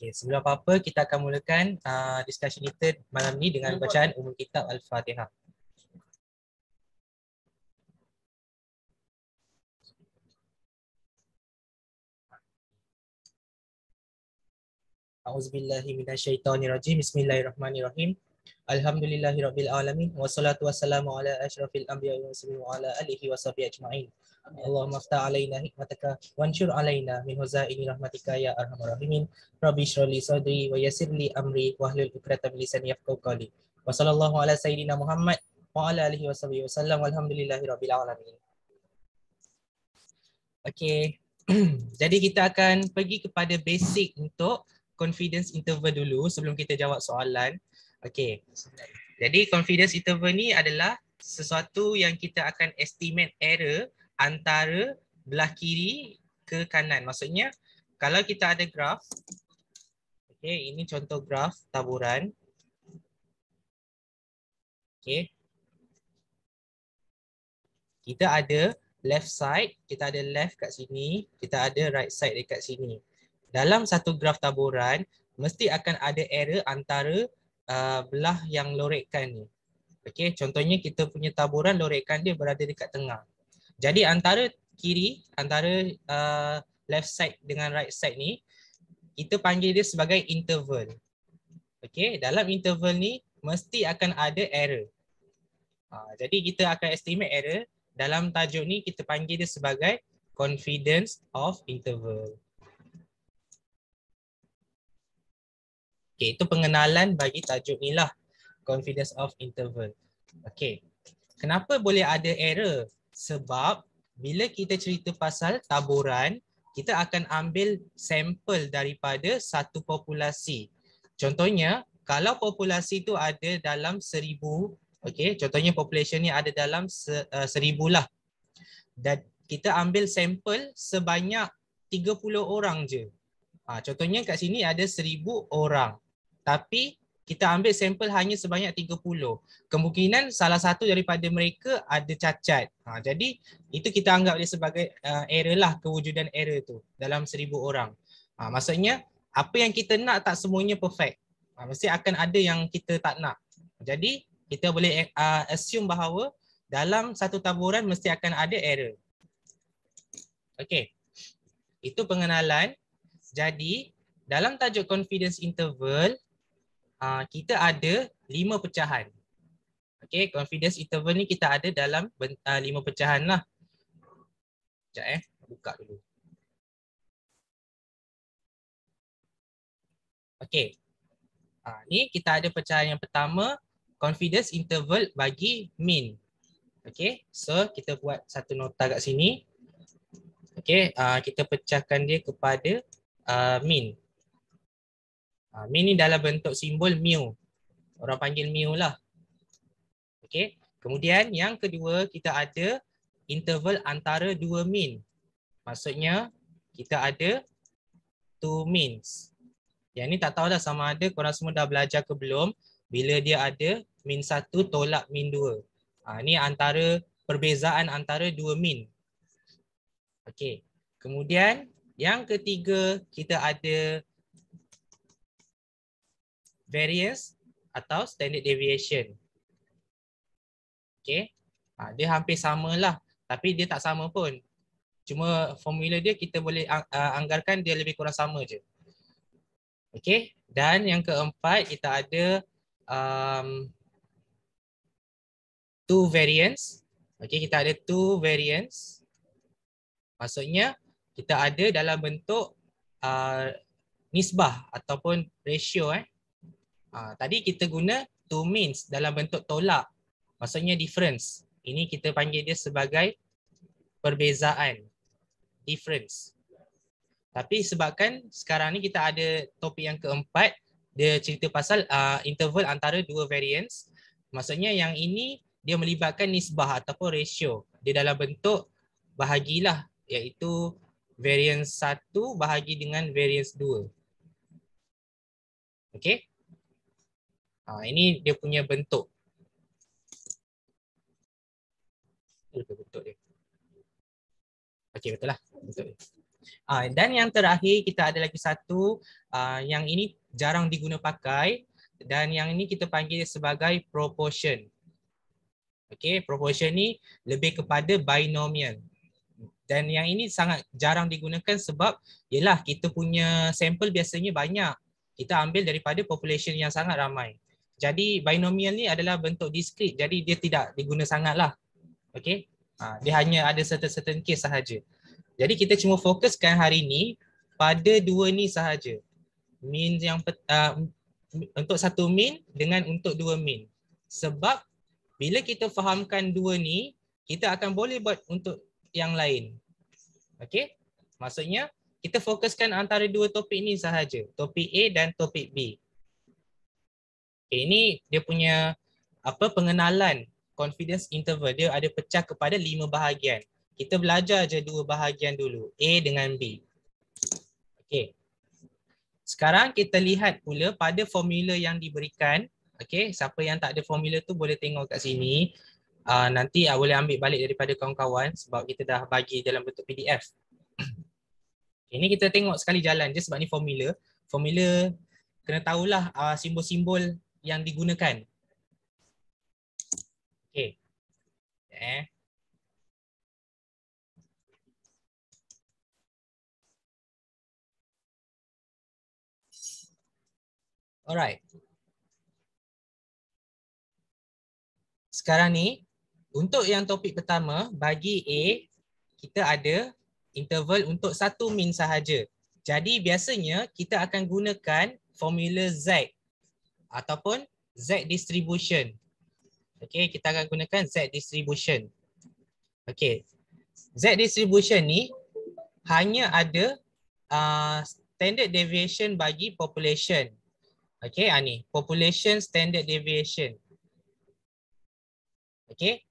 Okay, sebelum apa-apa kita akan mulakan discussion kita malam ni dengan bacaan umum kitab Al-Fatihah. A'udzubillahi minasyaitonirrajim. Bismillahirrahmanirrahim. Alhamdulillahirabbil alamin wassalatu wassalamu ala asyrafil anbiya'i wal mursalin wa ala alihi washabihi ajma'in. Allahumma aftah alaina hikmataka wanshur alaina min huzaini rahmatika ya arhamar rahimin. Rabbi shrah li sadri wa yassir li amri wahlul 'uqdatam min lisani yafqahu qawli. Wa sallallahu ala sayyidina Muhammad wa ala alihi washabihi wasallam. Walhamdulillahirabbil alamin. Okey. Jadi kita akan pergi kepada basic untuk confidence interval dulu sebelum kita jawab soalan. Okey. Jadi confidence interval ni adalah sesuatu yang kita akan estimate error antara belah kiri ke kanan. Maksudnya kalau kita ada graf, okey, ini contoh graf taburan. Okey. Kita ada left side, kita ada left kat sini, kita ada right side dekat sini. Dalam satu graf taburan mesti akan ada error antara belah yang lorekkan ni. Okey, contohnya kita punya taburan lorekkan dia berada dekat tengah. Jadi antara kiri, antara left side dengan right side ni, kita panggil dia sebagai interval. Okey, dalam interval ni mesti akan ada error. Jadi kita akan estimate error. Dalam tajuk ni kita panggil dia sebagai confidence of interval. Okey, itu pengenalan bagi tajuk ni lah, confidence of interval. Okey. Kenapa boleh ada error? Sebab bila kita cerita pasal taburan, kita akan ambil sampel daripada satu populasi. Contohnya, kalau populasi tu ada dalam 1000, okey, contohnya population ni ada dalam 1000 lah. Dan kita ambil sampel sebanyak 30 orang je. Contohnya kat sini ada 1000 orang. Tapi kita ambil sampel hanya sebanyak 30. Kemungkinan salah satu daripada mereka ada cacat. Jadi itu kita anggap dia sebagai error lah, kewujudan error tu dalam 1000 orang. Maksudnya apa yang kita nak tak semuanya perfect. Mesti akan ada yang kita tak nak. Jadi kita boleh assume bahawa dalam satu taburan mesti akan ada error. Okey. Itu pengenalan. Jadi dalam tajuk confidence interval kita ada 5 pecahan. Okey, confidence interval ni kita ada dalam 5 pecahan lah. Sekejap buka dulu. Okey. Ni kita ada pecahan yang pertama, confidence interval bagi mean. Okey, so kita buat satu nota kat sini. Okey, kita pecahkan dia kepada mean. Mean ni dalam bentuk simbol mu. Orang panggil mu lah. Okey. Kemudian yang kedua kita ada interval antara dua mean. Maksudnya kita ada two means. Yang ni tak tahu dah sama ada korang semua dah belajar ke belum. Bila dia ada mean 1 tolak mean 2. Ni antara perbezaan antara dua mean. Okey. Kemudian yang ketiga kita ada variance atau standard deviation. Okey. Dia hampir samalah, tapi dia tak sama pun. Cuma formula dia kita boleh anggarkan dia lebih kurang sama je. Okey. Dan yang keempat kita ada two variance. Okey, kita ada two variance. Maksudnya kita ada dalam bentuk nisbah ataupun ratio. Tadi kita guna two means dalam bentuk tolak. Maksudnya difference. Ini kita panggil dia sebagai perbezaan. Difference. Tapi sebabkan sekarang ni kita ada topik yang keempat, dia cerita pasal interval antara dua variance. Maksudnya yang ini dia melibatkan nisbah ataupun ratio. Dia dalam bentuk bahagilah, iaitu variance 1 bahagi dengan variance 2. Okey? Ini dia punya bentuk. Bentuk dia. Okey, betul lah. Bentuk dia. Dan yang terakhir kita ada lagi satu, yang ini jarang diguna pakai dan yang ini kita panggil sebagai proportion. Okey, proportion ni lebih kepada binomial. Dan yang ini sangat jarang digunakan sebab yalah kita punya sampel biasanya banyak. Kita ambil daripada population yang sangat ramai. Jadi binomial ni adalah bentuk discrete, jadi dia tidak diguna sangatlah. Okey. Dia hanya ada certain case sahaja. Jadi kita cuma fokuskan hari ni pada dua ni sahaja. Mean yang untuk satu mean dengan untuk dua mean. Sebab bila kita fahamkan dua ni, kita akan boleh buat untuk yang lain. Okey? Maksudnya kita fokuskan antara dua topik ni sahaja, topik A dan topik B. Okay, ini dia punya pengenalan confidence interval. Dia ada pecah kepada 5 bahagian. Kita belajar je 2 bahagian dulu, A dengan B. Okey. Sekarang kita lihat pula pada formula yang diberikan. Okey, siapa yang tak ada formula tu boleh tengok kat sini. Nanti boleh ambil balik daripada kawan-kawan sebab kita dah bagi dalam bentuk PDF. Ini kita tengok sekali jalan je sebab ni formula. Formula kena tahulah simbol-simbol yang digunakan. Okey. Alright. Sekarang ni untuk yang topik pertama bagi A kita ada interval untuk satu mean sahaja. Jadi biasanya kita akan gunakan formula Z ataupun Z distribution. Okey, kita akan gunakan Z distribution. Okey. Z distribution ni hanya ada standard deviation bagi population. Okey, ni population standard deviation. Okey.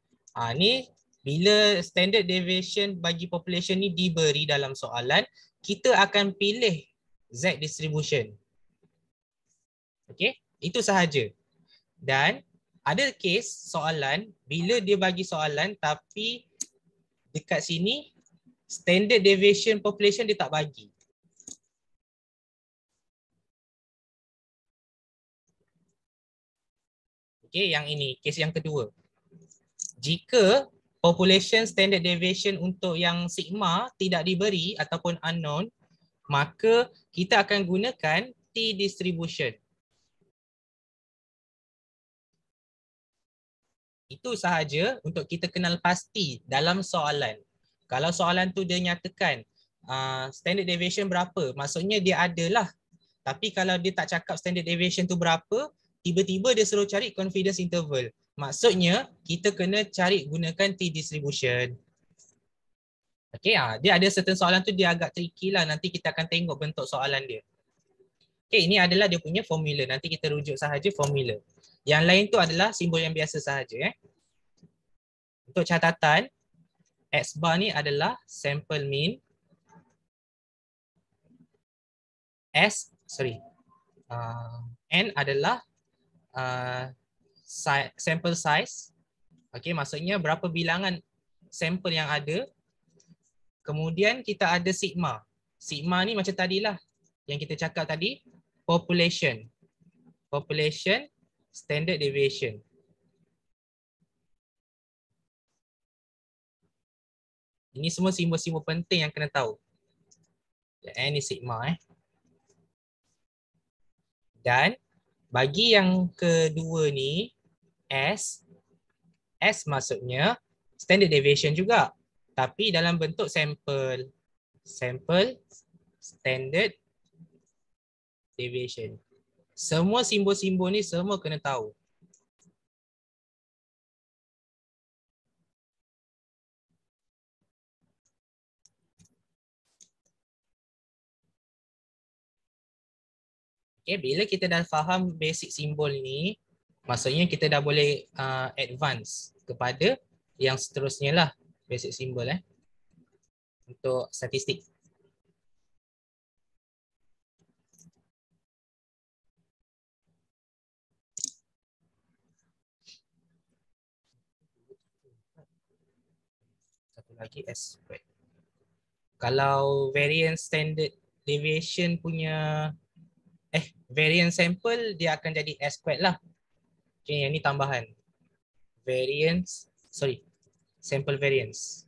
Ni bila standard deviation bagi population ni diberi dalam soalan, kita akan pilih Z distribution. Okey, itu sahaja. Dan ada case soalan bila dia bagi soalan tapi dekat sini standard deviation population dia tak bagi. Okey, yang ini case yang kedua. Jika population standard deviation untuk yang sigma tidak diberi ataupun unknown, maka kita akan gunakan T distribution. Itu sahaja untuk kita kenal pasti dalam soalan. Kalau soalan tu dia nyatakan standard deviation berapa, maksudnya dia adalah. Tapi kalau dia tak cakap standard deviation tu berapa, tiba-tiba dia suruh cari confidence interval. Maksudnya kita kena cari gunakan T distribution. Okey, dia ada certain soalan tu dia agak tricky lah. Nanti kita akan tengok bentuk soalan dia. Okey, ini adalah dia punya formula. Nanti kita rujuk sahaja formula. Yang lain tu adalah simbol yang biasa sahaja. Untuk catatan, X bar ni adalah sample mean. N adalah sample size. Okey, maksudnya berapa bilangan sampel yang ada. Kemudian kita ada sigma. Sigma ni macam tadilah yang kita cakap tadi, population. Population standard deviation. Ini semua simbol-simbol penting yang kena tahu. Ini sigma. Dan bagi yang kedua ni, S maksudnya standard deviation juga. Tapi dalam bentuk sampel. Sampel standard deviation. Semua simbol-simbol ni semua kena tahu. Okay, bila kita dah faham basic simbol ni, maksudnya kita dah boleh advance kepada yang seterusnya lah, basic simbol untuk statistik. Satu lagi S squared. Kalau variance standard deviation punya variance sample dia akan jadi S squared lah. Okay, yang ni tambahan. Sample variance.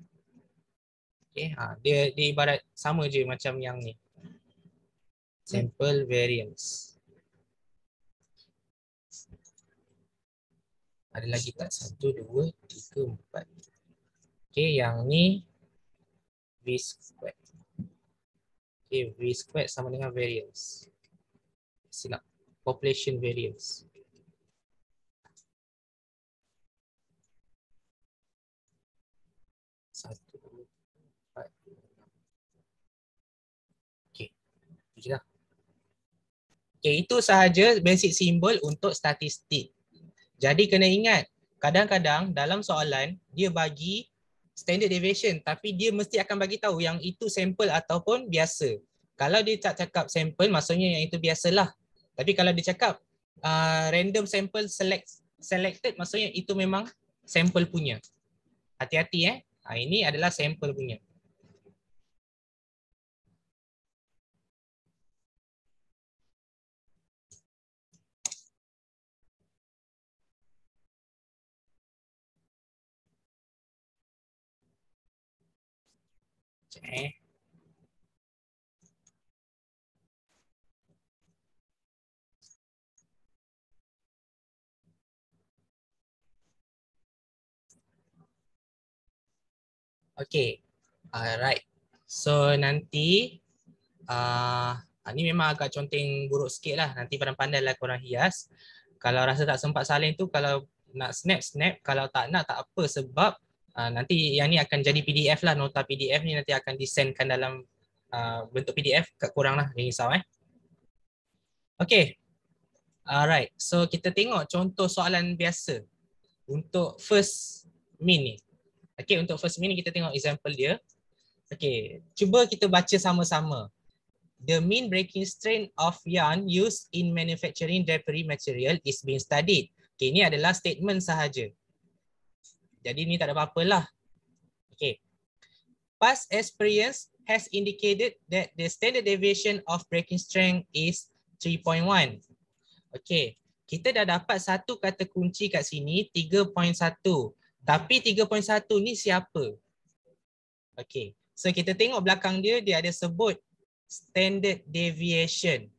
Okay, dia ibarat sama je macam yang ni. Sample variance. Ada lagi tak? 1, 2, 3, 4. Okay, yang ni V squared. Okay, V squared sama dengan variance. Silap. Population variance. Satu, 4, 2, 6. Okay, itu lah. Okay, itu sahaja basic simbol untuk statistik. Jadi kena ingat, kadang-kadang dalam soalan dia bagi standard deviation tapi dia mesti akan bagi tahu yang itu sampel ataupun biasa. Kalau dia tak cakap sampel maksudnya yang itu biasalah. Tapi kalau dia cakap random sample selected maksudnya itu memang sampel punya. Hati-hati ini adalah sampel punya. Okay, alright. So nanti ni memang agak conteng buruk sikit lah. Nanti pandai-pandai lah korang hias. Kalau rasa tak sempat salin tu, kalau nak snap. Kalau tak nak, tak apa. Sebab nanti yang ni akan jadi PDF lah. Nota PDF ni nanti akan disendkan dalam bentuk PDF kat korang lah. Jangan risau Okay. Alright. So kita tengok contoh soalan biasa. Untuk first min ni. Okay, untuk first min ni kita tengok example dia. Okay, cuba kita baca sama-sama. The mean breaking strength of yarn used in manufacturing drapery material is being studied. Okay, ini adalah statement sahaja. Jadi ni tak ada apa-apa lah. Okay. Past experience has indicated that the standard deviation of breaking strength is 3.1. Okay. Kita dah dapat satu kata kunci kat sini, 3.1. Tapi 3.1 ni siapa? Okay. So kita tengok belakang dia, dia ada sebut standard deviation.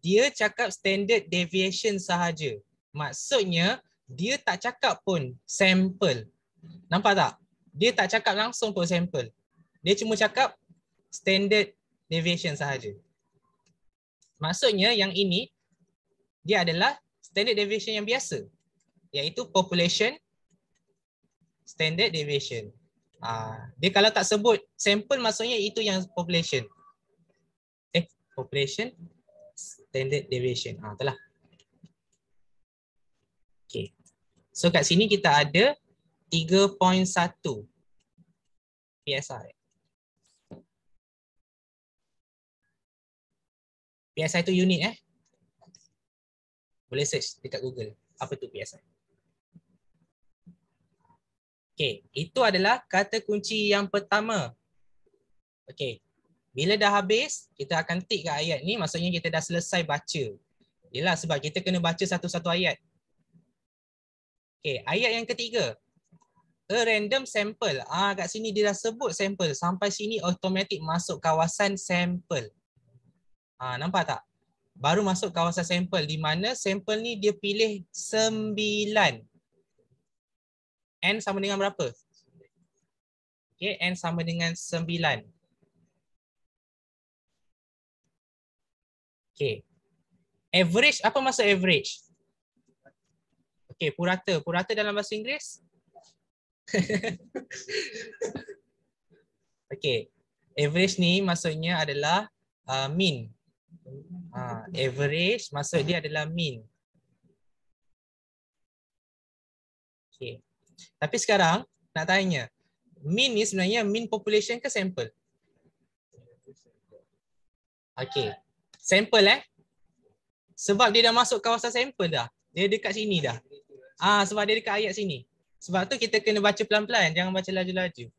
Dia cakap standard deviation sahaja. Maksudnya dia tak cakap pun sampel. Nampak tak? Dia tak cakap langsung pun sampel. Dia cuma cakap standard deviation sahaja. Maksudnya yang ini dia adalah standard deviation yang biasa, iaitu population standard deviation. Dia kalau tak sebut sampel maksudnya itu yang population. Population standard deviation. Itulah. Okay. So kat sini kita ada 3.1 PSI. PSI itu unit Boleh search dekat Google. Apa tu PSI? Okay, itu adalah kata kunci yang pertama. Okay. Bila dah habis, kita akan tick kat ayat ni, maksudnya kita dah selesai baca. Yelah, sebab kita kena baca satu-satu ayat. Okay, ayat yang ketiga. A random sample. Kat sini dia dah sebut sample. Sampai sini automatic masuk kawasan sample. Nampak tak? Baru masuk kawasan sampel, di mana sampel ni dia pilih 9. N sama dengan berapa? Okay, N sama dengan 9. Okay. Average, apa maksud average? Okay, purata. Purata dalam bahasa Inggeris? Okay. Average ni maksudnya adalah mean. Average maksud dia adalah mean. Okay. Tapi sekarang nak tanya, mean ni sebenarnya mean population ke sample? Okay. Sample sebab dia dah masuk kawasan sampel dah. Dia dekat sini dah. Sebab dia dekat ayat sini. Sebab tu kita kena baca pelan-pelan, jangan baca laju-laju.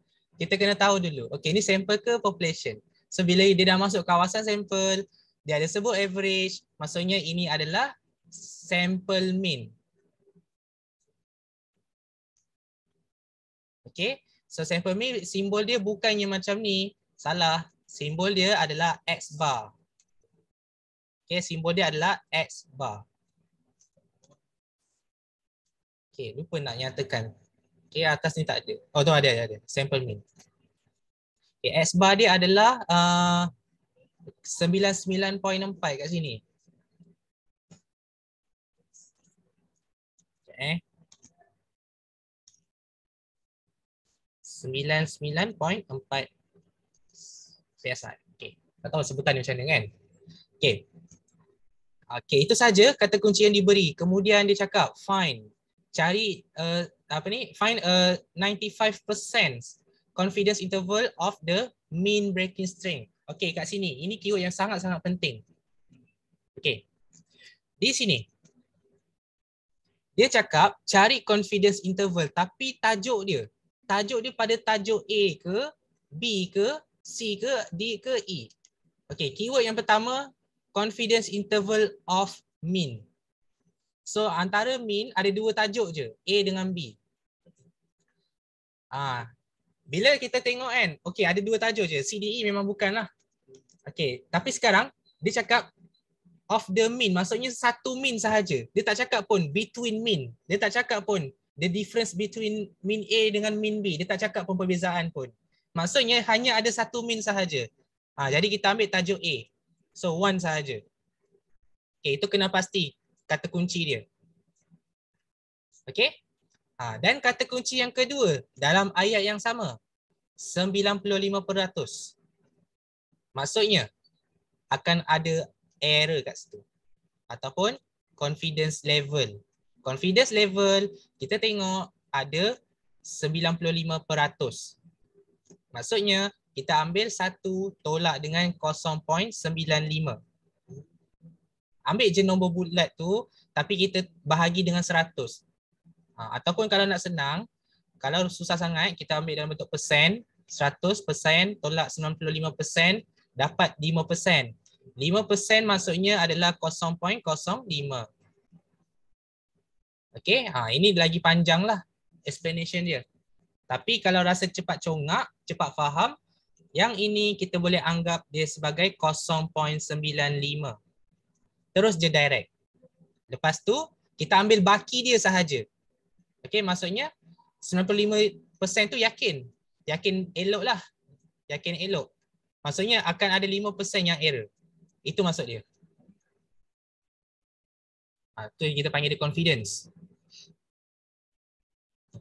kita kena tahu dulu. Okay, ni sampel ke population? So bila dia dah masuk kawasan sampel, dia ada sebut average, maksudnya ini adalah sampel mean. Okay, so sampel mean simbol dia bukannya macam ni, salah. Simbol dia adalah X bar. Okay, simbol dia adalah X bar. Okay, lupa nak nyatakan. Okay, atas ni tak ada. Oh, tu ada. Sample mean. Okay, X bar dia adalah 99.4 kat sini. Okay. 99.4 PSI. Okay. Tak tahu sebutan macam mana kan? Okay. Okay, itu saja kata kunci yang diberi. Kemudian dia cakap find. Cari find a 95% confidence interval of the mean breaking string. Okay, kat sini. Ini keyword yang sangat-sangat penting. Okay. Di sini. Dia cakap cari confidence interval tapi tajuk dia pada tajuk A ke, B ke, C ke, D ke, E. Okay, keyword yang pertama confidence interval of mean. So antara mean ada dua tajuk je, A dengan B. Bila kita tengok kan, okay ada dua tajuk je, C, D, E memang bukanlah. Okay, tapi sekarang dia cakap of the mean, maksudnya satu mean sahaja. Dia tak cakap pun between mean. Dia tak cakap pun the difference between mean A dengan mean B. Dia tak cakap pun perbezaan pun. Maksudnya hanya ada satu mean sahaja. Jadi kita ambil tajuk A. So one sahaja. Okay, itu kena pasti kata kunci dia. Okay. Dan kata kunci yang kedua dalam ayat yang sama. 95%. Maksudnya akan ada error kat situ. Ataupun confidence level. Confidence level kita tengok ada 95%. Maksudnya kita ambil 1 tolak dengan 0.95. Ambil je nombor bulat tu tapi kita bahagi dengan 100. Ataupun kalau nak senang, kalau susah sangat kita ambil dalam bentuk persen. 100% tolak 95% dapat 5%. 5% maksudnya adalah 0.05. Okay, ini lagi panjang lah explanation dia. Tapi kalau rasa cepat congak, cepat faham, yang ini kita boleh anggap dia sebagai 0.95. Terus je direct. Lepas tu, kita ambil baki dia sahaja. Okay, maksudnya 95% tu yakin. Yakin elok lah. Yakin elok. Maksudnya akan ada 5% yang error. Itu maksud dia. Tu kita panggil dia confidence.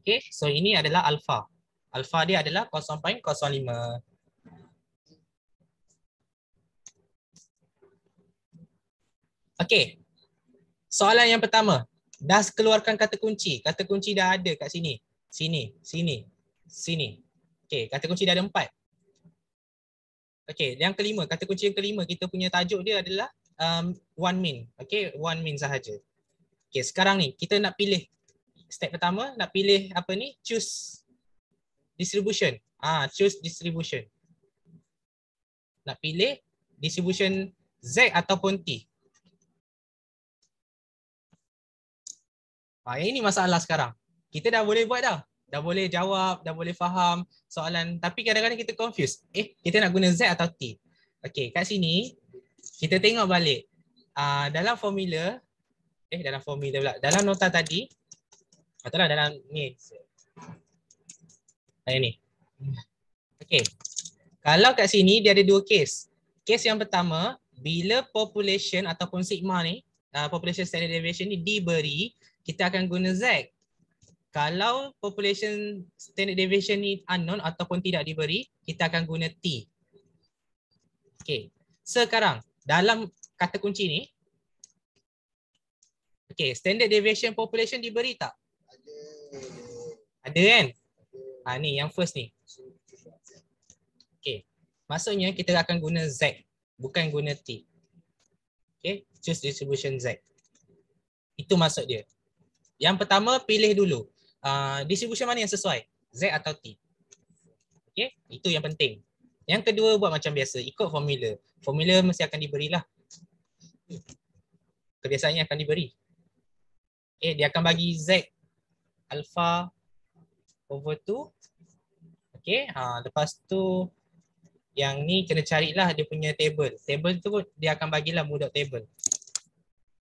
Okay, so ini adalah alpha. Alpha dia adalah 0.05. Okay, soalan yang pertama. Dah keluarkan kata kunci. Kata kunci dah ada kat sini. Sini, sini, sini. Okay, kata kunci dah ada 4. Okay, yang kelima. Kata kunci yang kelima, kita punya tajuk dia adalah one mean. Okay, one mean sahaja. Okay, sekarang ni kita nak pilih. Step pertama, nak pilih apa ni? Choose distribution. Choose distribution. Nak pilih distribution Z ataupun T. Yang ini masalah sekarang. Kita dah boleh buat dah. Dah boleh jawab, dah boleh faham soalan. Tapi kadang-kadang kita confuse. Kita nak guna Z atau T? Okay, kat sini kita tengok balik. Dalam formula, dalam formula pula. Dalam nota tadi, ataulah dalam ni. Ni. Okay. Kalau kat sini dia ada dua case. Case yang pertama, bila population ataupun sigma ni, population standard deviation ni diberi, kita akan guna Z. Kalau population standard deviation ni unknown ataupun tidak diberi, kita akan guna T. Okay. Sekarang, dalam kata kunci ni, okay, standard deviation population diberi tak? Ada kan? Ni yang first ni. Okay. Maksudnya kita akan guna Z, bukan guna T. Okay. Choose distribution Z. Itu maksud dia. Yang pertama, pilih dulu. Distribution mana yang sesuai? Z atau T? Okay, itu yang penting. Yang kedua, buat macam biasa, ikut formula. Formula mesti akan diberilah. Kebiasaannya akan diberi. Okay, dia akan bagi Z alpha over 2. Okay, lepas tu yang ni kena carilah dia punya table. Table tu dia akan bagilah budak table.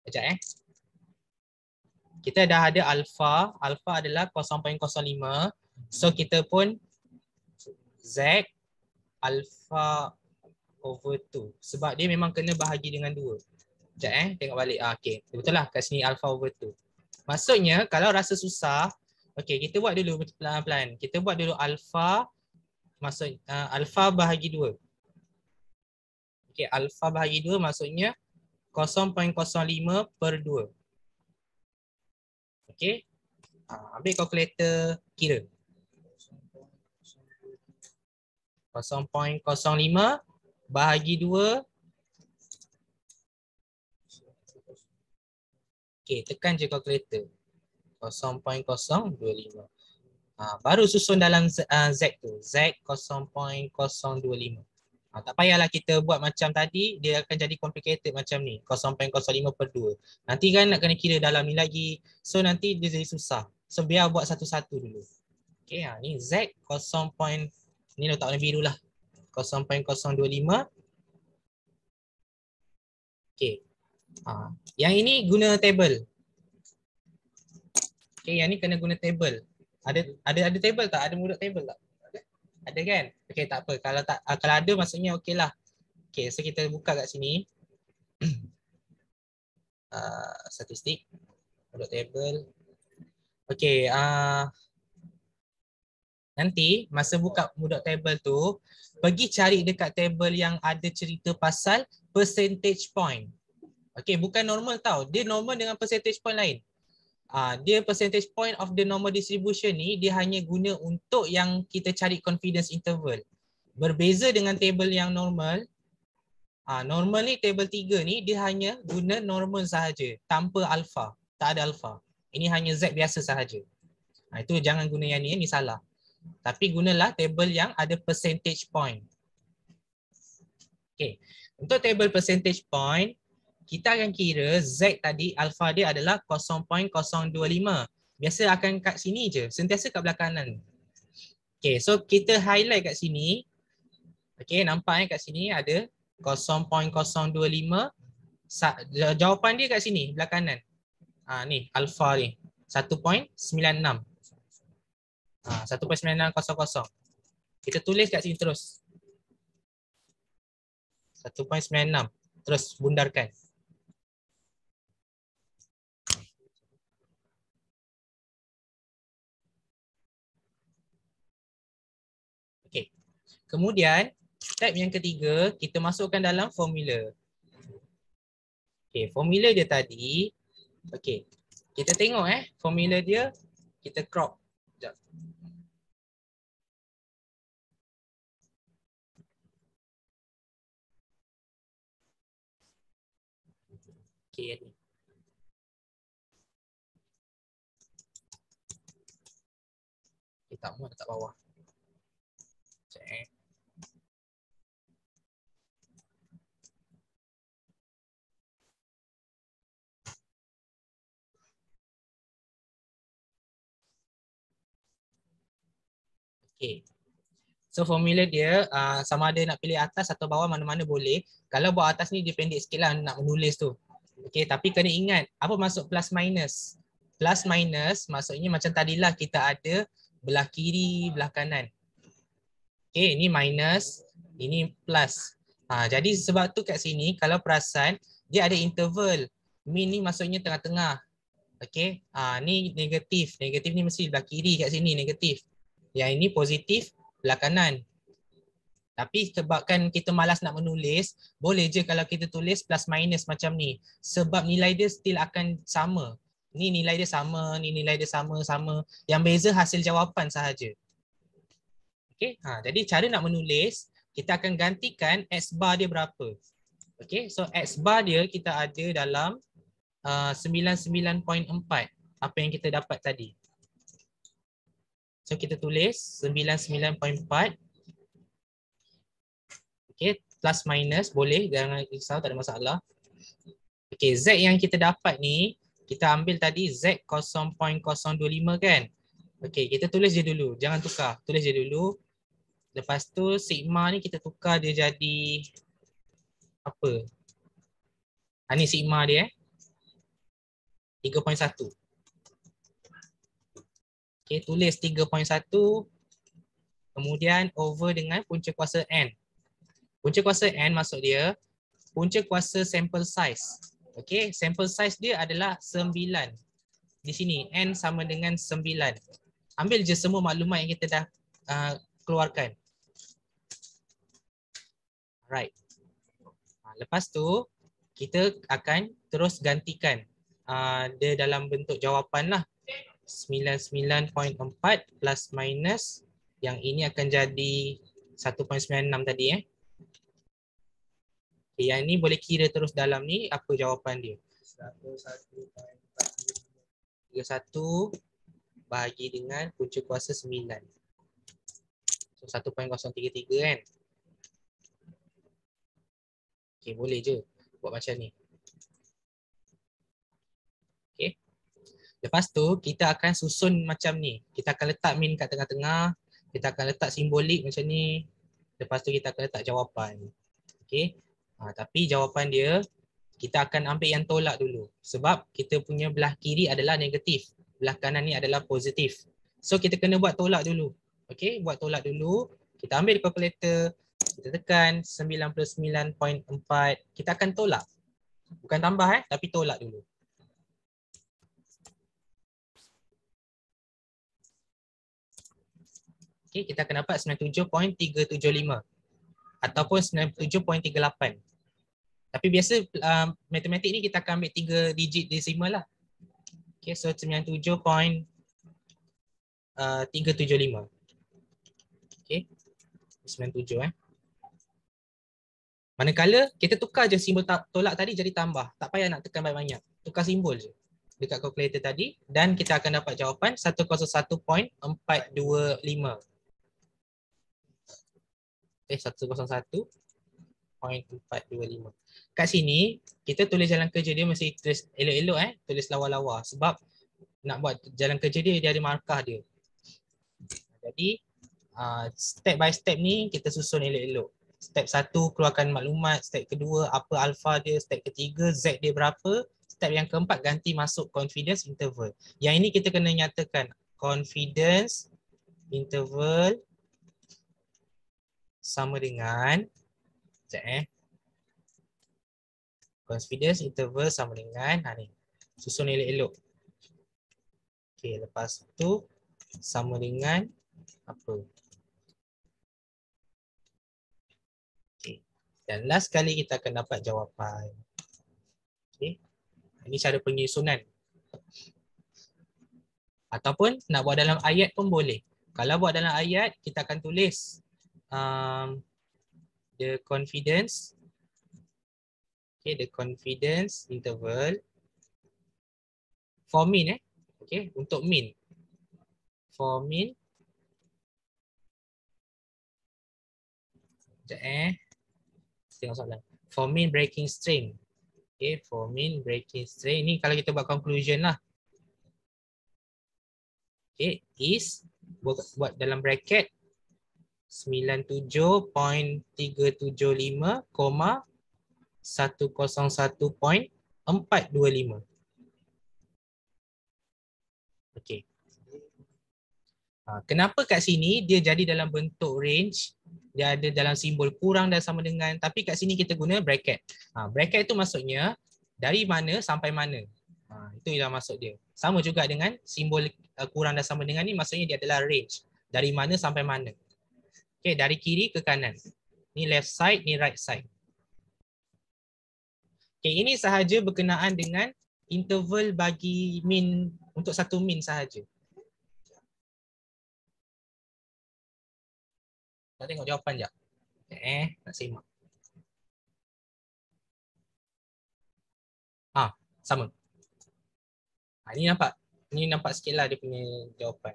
Sekejap Kita dah ada alpha. Alpha adalah 0.05. So kita pun Z alpha over 2. Sebab dia memang kena bahagi dengan 2. Sekejap tengok balik. Okay, betul lah kat sini alpha over 2. Maksudnya kalau rasa susah, okay, kita buat dulu pelan-pelan. Kita buat dulu alpha, maksud alpha bahagi 2. Okay, alpha bahagi 2 maksudnya 0.05 per 2. Okay, ambil kalkulator kira. 0.05 bahagi 2. Okay, tekan je kalkulator. 0.025. Baru susun dalam Z tu. Z 0.025. Tak payahlah kita buat macam tadi, dia akan jadi complicated macam ni. 0.05 per 2. Nanti kan nak kena kira dalam ni lagi. So nanti dia jadi susah. So biar buat satu-satu dulu. Okay, ni Z 0. Ni letak warna biru lah. 0.025. Okay. Yang ini guna table. Okay, yang ni kena guna table. Ada table tak? Ada mulut table tak? Ada kan? Okay, tak apa. Kalau ada maksudnya okey lah. Okay, so kita buka kat sini. Statistik. Mulut table. Okay, nanti masa buka mulut table tu, pergi cari dekat table yang ada cerita pasal percentage point. Okay, bukan normal tau. Dia normal dengan percentage point lain. Dia percentage point of the normal distribution ni dia hanya guna untuk yang kita cari confidence interval. Berbeza dengan table yang normal. Normal ni table 3 ni dia hanya guna normal sahaja tanpa alpha, tak ada alpha. Ini hanya Z biasa sahaja. Itu jangan guna yang ni salah. Tapi gunalah table yang ada percentage point. Okay. Untuk table percentage point, kita akan kira Z tadi alpha dia adalah 0.025. Biasa akan kat sini je, sentiasa kat belah kanan. Okay, so kita highlight kat sini. Okay, nampak kat sini ada 0.025. Jawapan dia kat sini, belah kanan. Ni, alpha ni. 1.96. 1.9600. Kita tulis kat sini terus. 1.96. Terus bundarkan. Okay. Kemudian, step yang ketiga, kita masukkan dalam formula. Okay, formula dia tadi. Okay. Kita tengok formula dia. Kita crop. Sekejap. Okay, ni. Kita muat dekat bawah. Sekejap Okay. So formula dia sama ada nak pilih atas atau bawah, mana-mana boleh. Kalau buat atas ni dia pendek sikit lah nak menulis tu. Okay, tapi kena ingat apa maksud plus minus. Plus minus maksudnya macam tadilah kita ada belah kiri, belah kanan. Okay, ini minus, ini plus. Jadi sebab tu kat sini kalau perasan dia ada interval. Min ni maksudnya tengah-tengah. Okay, ni negatif. Negatif ni mesti belah kiri kat sini negatif. Yang ini positif belah kanan. Tapi sebabkan kita malas nak menulis, boleh je kalau kita tulis plus minus macam ni. Sebab nilai dia still akan sama. Ni nilai dia sama, ni nilai dia sama. Yang beza hasil jawapan sahaja. Okay, jadi cara nak menulis, kita akan gantikan X bar dia berapa. Okay, so X bar dia kita ada dalam 99.4. Apa yang kita dapat tadi. So kita tulis 99.4. Okay, plus minus boleh, jangan risau, tak ada masalah. Okay, Z yang kita dapat ni, kita ambil tadi Z 0.025 kan. Okay, kita tulis je dulu, jangan tukar, tulis je dulu. Lepas tu sigma ni kita tukar dia jadi apa? Ni sigma dia 3.1. Okay, tulis 3.1 kemudian over dengan punca kuasa N. Punca kuasa N maksud dia punca kuasa sample size. Okay, sample size dia adalah 9. Di sini N sama dengan 9. Ambil je semua maklumat yang kita dah keluarkan. Right. Lepas tu kita akan terus gantikan dia dalam bentuk jawapan lah. 99.4 plus minus yang ini akan jadi 1.96 tadi Yang ni boleh kira terus dalam ni apa jawapan dia. 31 bahagi dengan punca kuasa 9. So 1.033 kan. Okay, boleh je buat macam ni. Okay. Lepas tu kita akan susun macam ni. Kita akan letak min kat tengah-tengah. Kita akan letak simbolik macam ni. Lepas tu kita akan letak jawapan. Okay. Tapi jawapan dia kita akan ambil yang tolak dulu. Sebab kita punya belah kiri adalah negatif. Belah kanan ni adalah positif. So kita kena buat tolak dulu. Okay, buat tolak dulu. Kita ambil kalkulator. Kita tekan 99.4. Kita akan tolak. Bukan tambah tapi tolak dulu. Okay, kita akan dapat 97.375 ataupun 97.38. Tapi biasa matematik ni kita akan ambil 3 digit desimal lah. Okay, so 97.375. Okay, 97 Manakala kita tukar je simbol tolak tadi jadi tambah. Tak payah nak tekan banyak-banyak. Tukar simbol je dekat kalkulator tadi dan kita akan dapat jawapan 101.425. 101.425. Kat sini kita tulis jalan kerja dia mesti tulis elok-elok tulis lawa-lawa sebab nak buat jalan kerja dia ada markah dia. Jadi step by step ni kita susun elok-elok. Step 1 keluarkan maklumat, step kedua apa alfa dia, step ketiga Z dia berapa, step yang keempat ganti masuk confidence interval. Yang ini kita kena nyatakan confidence interval sama dengan confidence interval sama dengan ni. Susun elok-elok. Okey, lepas tu sama dengan apa? Okey. Dan last kali kita akan dapat jawapan. Okey. Ini cara penyusunan. Ataupun nak buat dalam ayat pun boleh. Kalau buat dalam ayat, kita akan tulis the confidence. Okay, the confidence interval for min okay, untuk min. For min tengok soalan. For min breaking strain. Okay, for min breaking strain ni kalau kita buat conclusion lah. Okay, is buat dalam bracket 97.375, 101.425. Okey. Kenapa kat sini dia jadi dalam bentuk range, dia ada dalam simbol kurang dan sama dengan, tapi kat sini kita guna bracket. Bracket itu maksudnya dari mana sampai mana. Itu yang maksud dia. Sama juga dengan simbol kurang dan sama dengan ni, maksudnya dia adalah range. Dari mana sampai mana. Okay, dari kiri ke kanan. Ni left side, ni right side. Okay, ini sahaja berkenaan dengan interval bagi min untuk satu min sahaja. Nak tengok jawapan jap. Nak simak. Sama. Ni nampak sikitlah dia punya jawapan.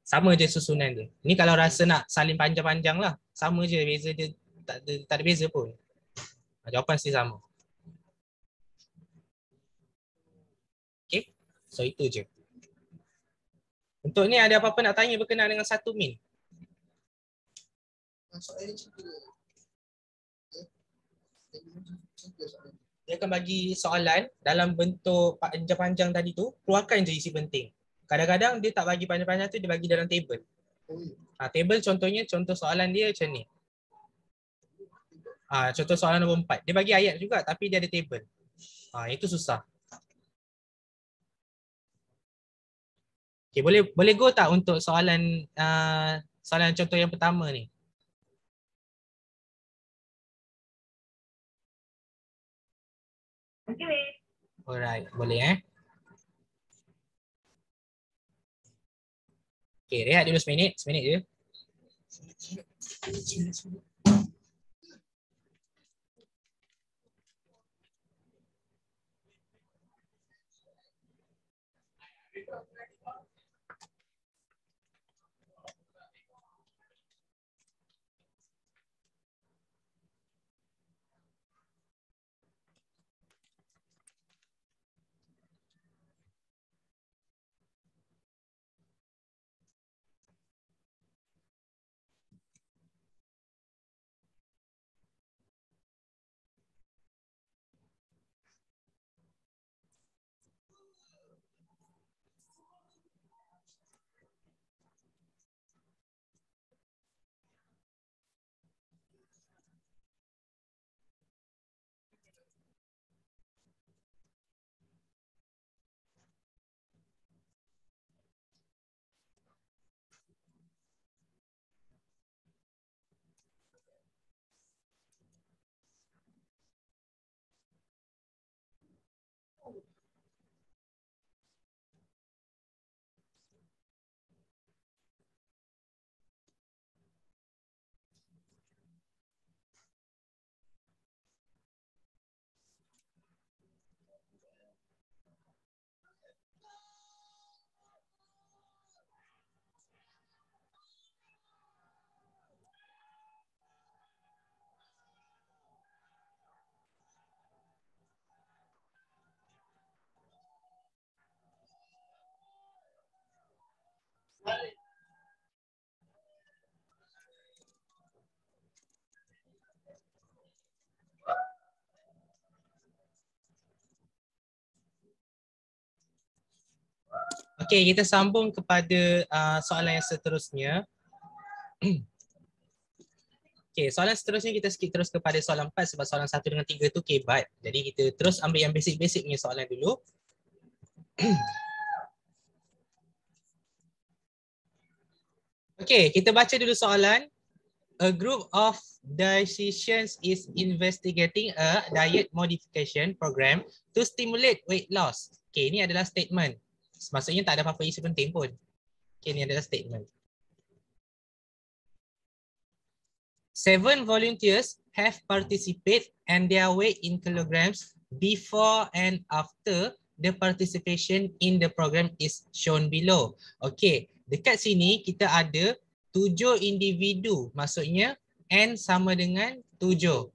Sama je susunan dia. Ni kalau rasa nak salin panjang-panjang lah. Sama je, beza dia tak ada beza pun. Jawapan mesti sama. Okay, so itu je. Untuk ni ada apa-apa nak tanya berkenaan dengan satu min? Dia akan bagi soalan dalam bentuk panjang-panjang tadi tu, keluarkan je isi penting. Kadang-kadang dia tak bagi panjang-panjang tu, dia bagi dalam table. Table contohnya, contoh soalan dia macam ni. Contoh soalan nombor 4. Dia bagi ayat juga tapi dia ada table. Itu susah. Okay, boleh go tak untuk soalan soalan contoh yang pertama ni? Okay. Alright, boleh Okay, rehat dulu seminit je. Okay, kita sambung kepada soalan yang seterusnya. Okay, soalan seterusnya kita skip terus kepada soalan 4 sebab soalan 1 dengan 3 tu kebat. Jadi kita terus ambil yang basic-basic punya soalan dulu. Okay, kita baca dulu soalan. A group of dietitians is investigating a diet modification program to stimulate weight loss. Okay, ini adalah statement. Maksudnya tak ada apa-apa isi penting pun. Okay, ini adalah statement. 7 volunteers have participated and their weight in kilograms before and after the participation in the program is shown below. Okay, dekat sini kita ada 7 individu, maksudnya N sama dengan 7.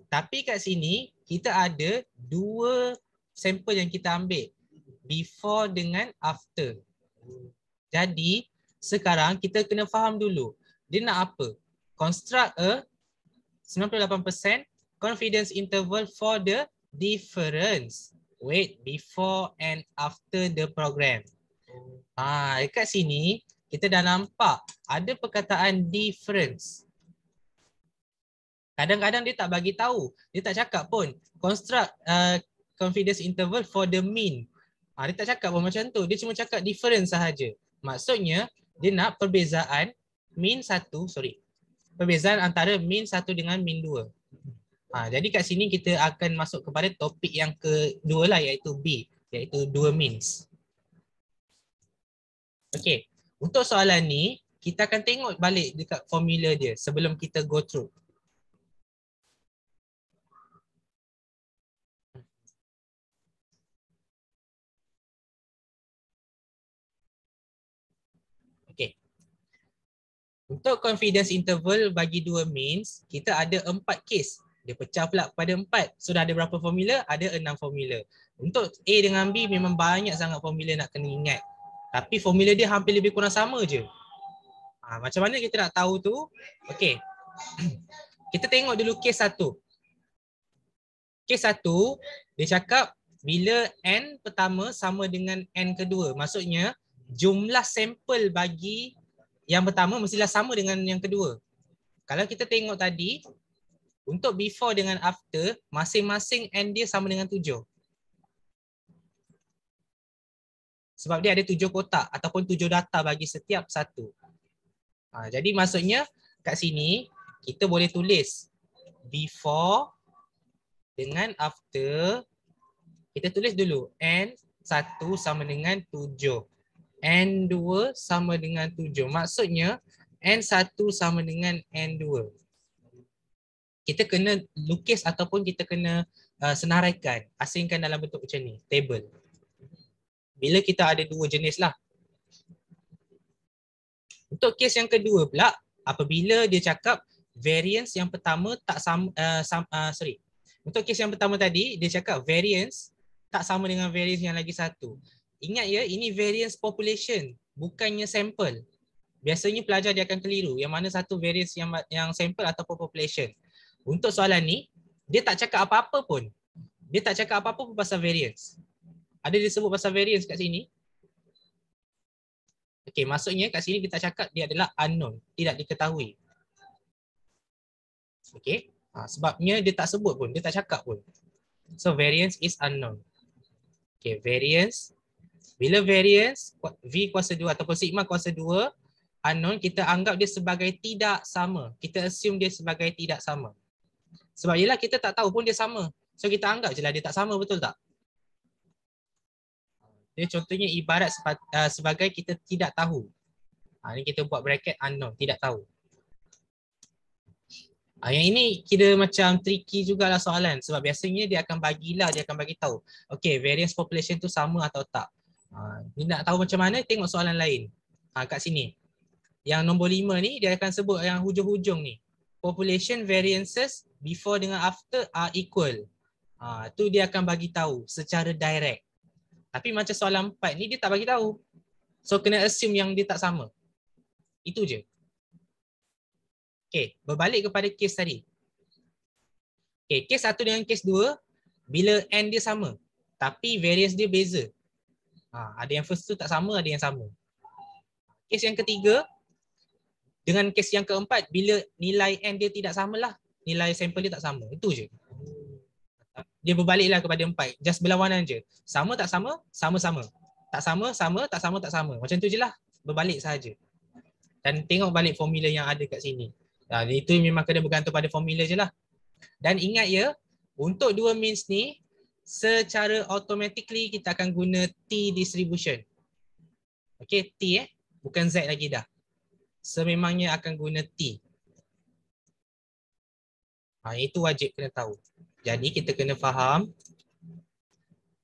Tapi kat sini kita ada 2 sampel yang kita ambil, before dengan after. Jadi sekarang kita kena faham dulu, dia nak apa? Construct a 98% confidence interval for the difference weight before and after the program. Dekat sini kita dah nampak ada perkataan difference. Kadang-kadang dia tak bagi tahu, dia tak cakap pun construct confidence interval for the mean. Dia tak cakap pun macam tu, dia cuma cakap difference sahaja. Maksudnya dia nak perbezaan perbezaan antara min 1 dengan min 2. Jadi kat sini kita akan masuk kepada topik yang kedua lah, iaitu B, iaitu 2 means. Okay, untuk soalan ni kita akan tengok balik dekat formula dia sebelum kita go through. Okay. Untuk confidence interval bagi dua means, kita ada 4 case. Dia pecah pula kepada 4. Sudah ada berapa formula? Ada 6 formula. Untuk A dengan B memang banyak sangat formula nak kena ingat. Tapi formula dia hampir lebih kurang sama je. Macam mana kita nak tahu tu? Okey. Kita tengok dulu case 1. Case 1, dia cakap bila N pertama sama dengan N kedua. Maksudnya jumlah sampel bagi yang pertama mestilah sama dengan yang kedua. Kalau kita tengok tadi, untuk before dengan after, masing-masing N dia sama dengan 7. Sebab dia ada 7 kotak ataupun 7 data bagi setiap satu. Jadi maksudnya kat sini, kita boleh tulis before dengan after. Kita tulis dulu N1 sama dengan 7. N2 sama dengan 7. Maksudnya N1 sama dengan N2. Kita kena lukis ataupun kita kena senaraikan, asingkan dalam bentuk macam ni, table. Bila kita ada dua jenis lah. Untuk kes yang kedua pula, apabila dia cakap variance yang pertama tak sama, Untuk kes yang pertama tadi, dia cakap variance tak sama dengan variance yang lagi satu. Ingat ya, ini variance population, bukannya sampel. Biasanya pelajar dia akan keliru yang mana satu variance yang sampel ataupun population. Untuk soalan ni, dia tak cakap apa-apa pun. Dia tak cakap apa-apa pun pasal variance. Ada disebut pasal variance kat sini? Okey, maksudnya kat sini kita cakap dia adalah unknown, tidak diketahui. Okey, sebabnya dia tak sebut pun, dia tak cakap pun. So variance is unknown. Okey, variance. Bila variance V kuasa 2 ataupun sigma kuasa 2 unknown, kita anggap dia sebagai tidak sama. Kita assume dia sebagai tidak sama. Sebab yelah kita tak tahu pun dia sama. So kita anggap je lah dia tak sama, betul tak? Dia contohnya ibarat sebagai kita tidak tahu. Ini kita buat bracket unknown, tidak tahu. Yang ini kira macam tricky jugalah soalan. Sebab biasanya dia akan bagi tahu. Okay, variance population tu sama atau tak. Ni nak tahu macam mana, tengok soalan lain. Kat sini. Yang nombor 5 ni, dia akan sebut yang hujung-hujung ni. Population variances before dengan after are equal. Tu dia akan bagi tahu secara direct. Tapi macam soalan 4 ni, dia tak bagi tahu. So, kena assume yang dia tak sama. Itu je. Okay, berbalik kepada kes tadi. Okay, kes 1 dengan kes 2, bila N dia sama. Tapi variance dia beza. Ada yang first tu tak sama, ada yang sama. Kes yang ketiga, dengan kes yang keempat, bila nilai N dia tidak samalah, nilai sampel dia tak sama. Itu je. Dia berbaliklah kepada 4. Just berlawanan je. Sama tak sama? Sama-sama. Tak sama, sama, tak sama, tak sama. Macam tu je lah. Berbalik sahaja. Dan tengok balik formula yang ada kat sini. Itu memang kena bergantung pada formula je lah. Dan ingat ya, untuk dua means ni, secara automatically kita akan guna T distribution. Okay, T bukan Z lagi dah. Sememangnya akan guna T. Itu wajib kena tahu. Jadi kita kena faham.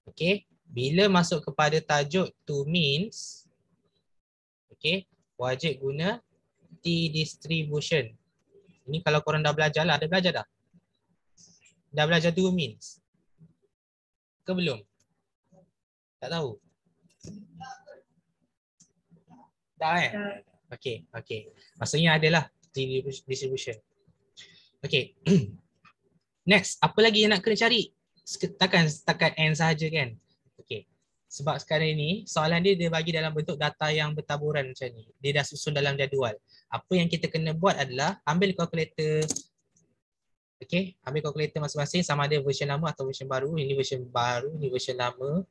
Okay, bila masuk kepada tajuk two means, okay, wajib guna T distribution. Ini kalau korang dah belajar lah, ada belajar dah? Dah belajar two means? Ke belum? Tak tahu? Dah Okay, okay. Maksudnya adalah T distribution. Okay. Next, apa lagi yang nak kena cari? Takkan setakat N sahaja kan? Okay. Sebab sekarang ni, soalan dia bagi dalam bentuk data yang bertaburan macam ni. Dia dah susun dalam jadual. Apa yang kita kena buat adalah ambil kalkulator. Okay, ambil kalkulator masing-masing sama ada version lama atau version baru. Ini version baru, ini version lama.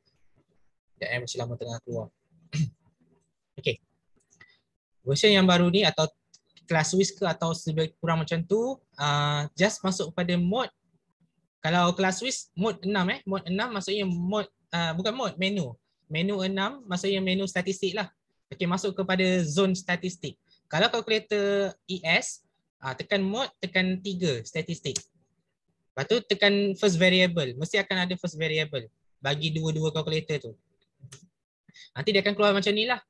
Dan version lama tengah keluar. Okay. Version yang baru ni atau kelas Swiss ke atau lebih kurang macam tu, just masuk pada mode. Kalau kelas Swiss mode 6 mode 6 maksudnya mode bukan mode, menu. Menu 6 maksudnya menu statistik lah. Okey, masuk kepada zone statistik. Kalau kalkulator ES, tekan mode, tekan 3 statistik. Lepas tu tekan first variable, mesti akan ada first variable bagi dua-dua kalkulator tu. Nanti dia akan keluar macam ni lah.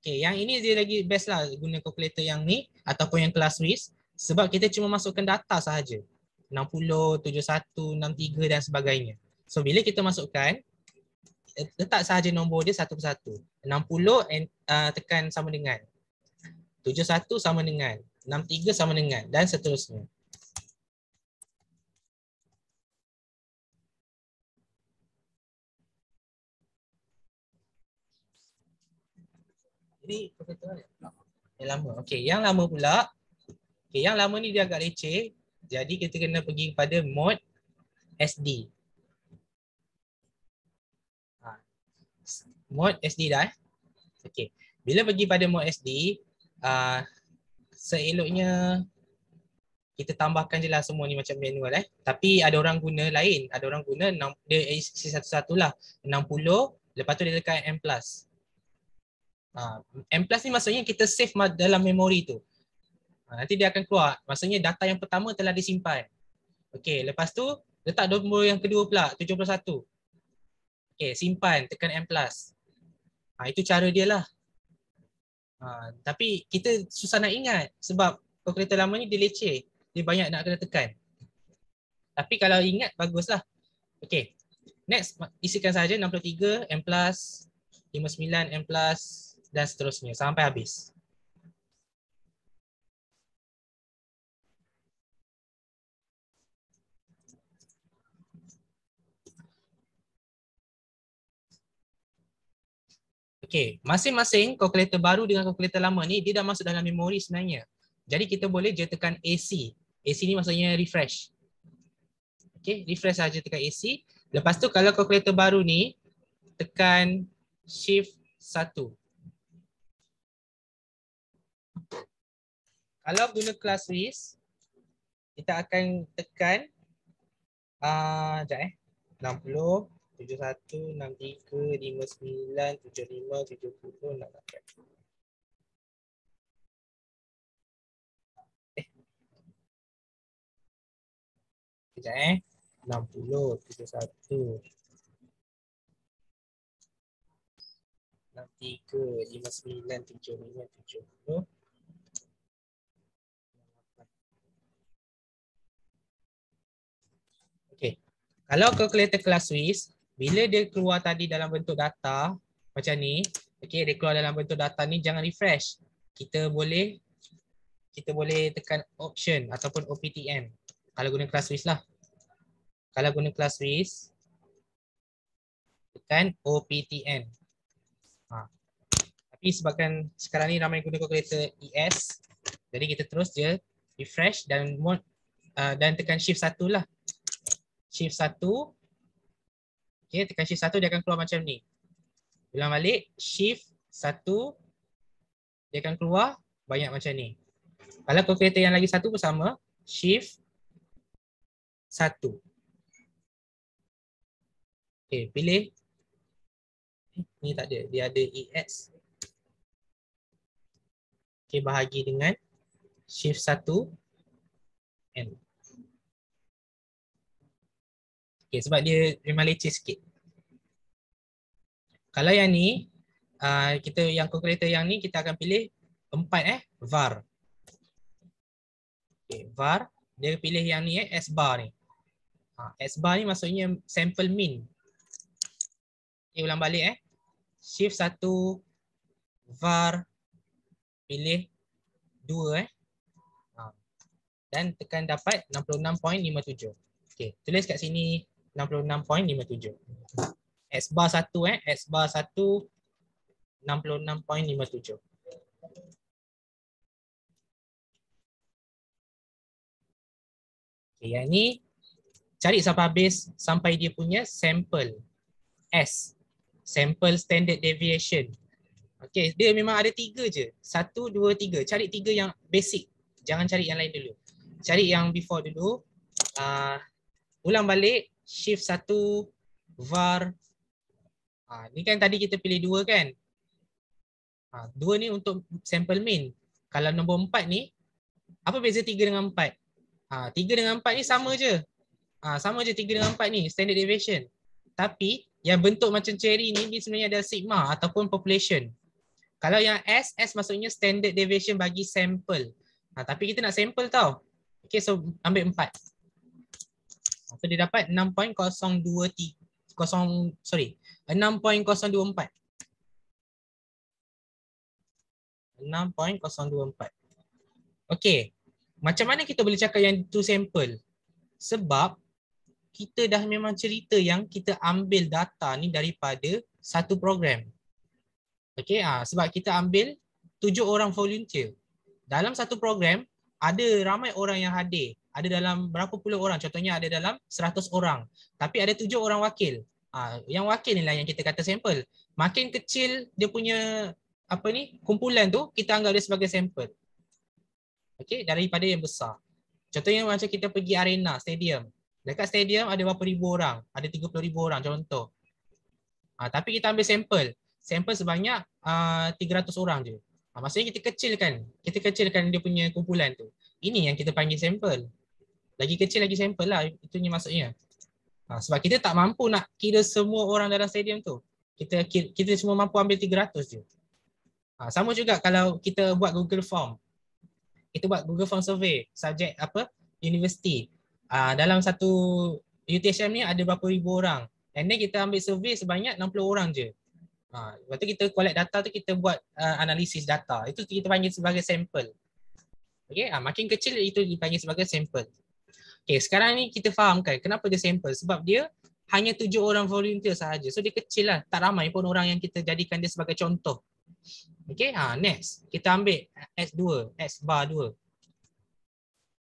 Okay, yang ini dia lagi best lah guna calculator yang ni ataupun yang kelas WIS sebab kita cuma masukkan data sahaja. 60, 71, 63 dan sebagainya. So bila kita masukkan, letak sahaja nombor dia satu persatu. 60 tekan sama dengan. 71 sama dengan. 63 sama dengan dan seterusnya. Jadi yang lama. Okey, yang lama pula. Okey, yang lama ni dia agak leceh. Jadi kita kena pergi kepada mod SD. Mod SD dah. Okey. Bila pergi pada mod SD, seeloknya kita tambahkan je lah semua ni macam manual Tapi ada orang guna lain. Ada orang guna dia isi satu-satu lah. 60, lepas tu dia tekan M+. M+ ni maksudnya kita save dalam memori tu. Nanti dia akan keluar. Maksudnya data yang pertama telah disimpan. Okey, lepas tu letak nombor yang kedua pula, 71. Okey, simpan, tekan M+. Itu cara dia lah. Tapi kita susah nak ingat sebab calculator lama ni dia leceh. Dia banyak nak kena tekan. Tapi kalau ingat, baguslah. Okey, next isikan saja 63, M+, 59, M+, dan seterusnya sampai habis. Okey, masing-masing calculator baru dengan calculator lama ni dia dah masuk dalam memori sebenarnya. Jadi kita boleh je tekan AC. AC ni maksudnya refresh. Okey, refresh saja tekan AC. Lepas tu kalau calculator baru ni tekan shift 1. Kalau guna kelas WIS kita akan tekan 60, 71, 63, 59, 75, 70, 68. Sekejap 60, 71, 63, 59, 75, 70. Okey. Kalau calculator kelas WIS, bila dia keluar tadi dalam bentuk data macam ni, okey, dia keluar dalam bentuk data ni jangan refresh. Kita boleh tekan option ataupun OPTN. Kalau guna kelas WIS lah. Kalau guna kelas WIS, tekan OPTN. Tapi sebabkan sekarang ni ramai guna calculator ES, jadi kita terus je refresh dan dan tekan shift 1 lah. Shift 1. Okay, tekan shift 1 dia akan keluar macam ni. Ulang balik, shift 1 dia akan keluar banyak macam ni. Kalau calculator yang lagi satu pun sama, shift 1. Okay, pilih. Ni tak ada, dia ada EX. Okay, bahagi dengan shift 1 N. Okay, sebab dia memang leceh sikit. Kalau yang ni, kita yang calculator yang ni kita akan pilih 4 var. Okay, var, dia pilih yang ni S bar ni. S bar ni maksudnya sample min. Okay, ulang balik shift 1 var pilih 2 dan tekan dapat 66.57. Okay, tulis kat sini 66.57. S bar 1 S bar 1 66.57. Okay, yang ni cari sampai habis sampai dia punya sample S, sample standard deviation. Okay, dia memang ada 3 je. 1, 2, 3. Cari 3 yang basic. Jangan cari yang lain dulu. Cari yang before dulu. Ulang balik. Shift 1 var. Ni kan tadi kita pilih 2 kan. 2 ni untuk sample min. Kalau nombor 4 ni, apa beza 3 dengan 4? 3 dengan 4 ni sama je. Sama je 3 dengan 4 ni, standard deviation. Tapi yang bentuk macam cherry ni, dia sebenarnya adalah sigma ataupun population. Kalau yang S maksudnya standard deviation bagi sampel. Tapi kita nak sampel tau. Okay, so ambil 4. So dia dapat 6.023 6.024. 6.024. Okay. Macam mana kita boleh cakap yang tu sampel? Sebab kita dah memang cerita yang kita ambil data ni daripada satu program. Okay, sebab kita ambil 7 orang volunteer. Dalam satu program, ada ramai orang yang hadir. Ada dalam berapa puluh orang, contohnya ada dalam 100 orang. Tapi ada 7 orang wakil. Yang wakil ni lah yang kita kata sampel. Makin kecil dia punya kumpulan tu, kita anggap dia sebagai sampel. Okay, daripada yang besar. Contohnya macam kita pergi arena, stadium. Dekat stadium ada berapa ribu orang, ada 30,000 orang contoh. Tapi kita ambil sampel. Sampel sebanyak 300 orang je. Maksudnya kita kecilkan dia punya kumpulan tu. Ini yang kita panggil sampel. Lagi kecil lagi sampel lah, itunya maksudnya. Sebab kita tak mampu nak kira semua orang dalam stadium tu. Kita cuma mampu ambil 300 je. Sama juga kalau kita buat Google Form. Kita buat Google Form survey, subjek universiti. Dalam satu UTHM ni ada berapa ribu orang. And then kita ambil survey sebanyak 60 orang je. Lepas tu kita collect data tu, kita buat analisis data. Itu kita panggil sebagai sampel. Okay, makin kecil itu dipanggil sebagai sampel. Okay, sekarang ni kita fahamkan kenapa dia sampel. Sebab dia hanya 7 orang volunteer sahaja. So dia kecil lah. Tak ramai pun orang yang kita jadikan dia sebagai contoh. Okay, next. Kita ambil S2, S bar 2.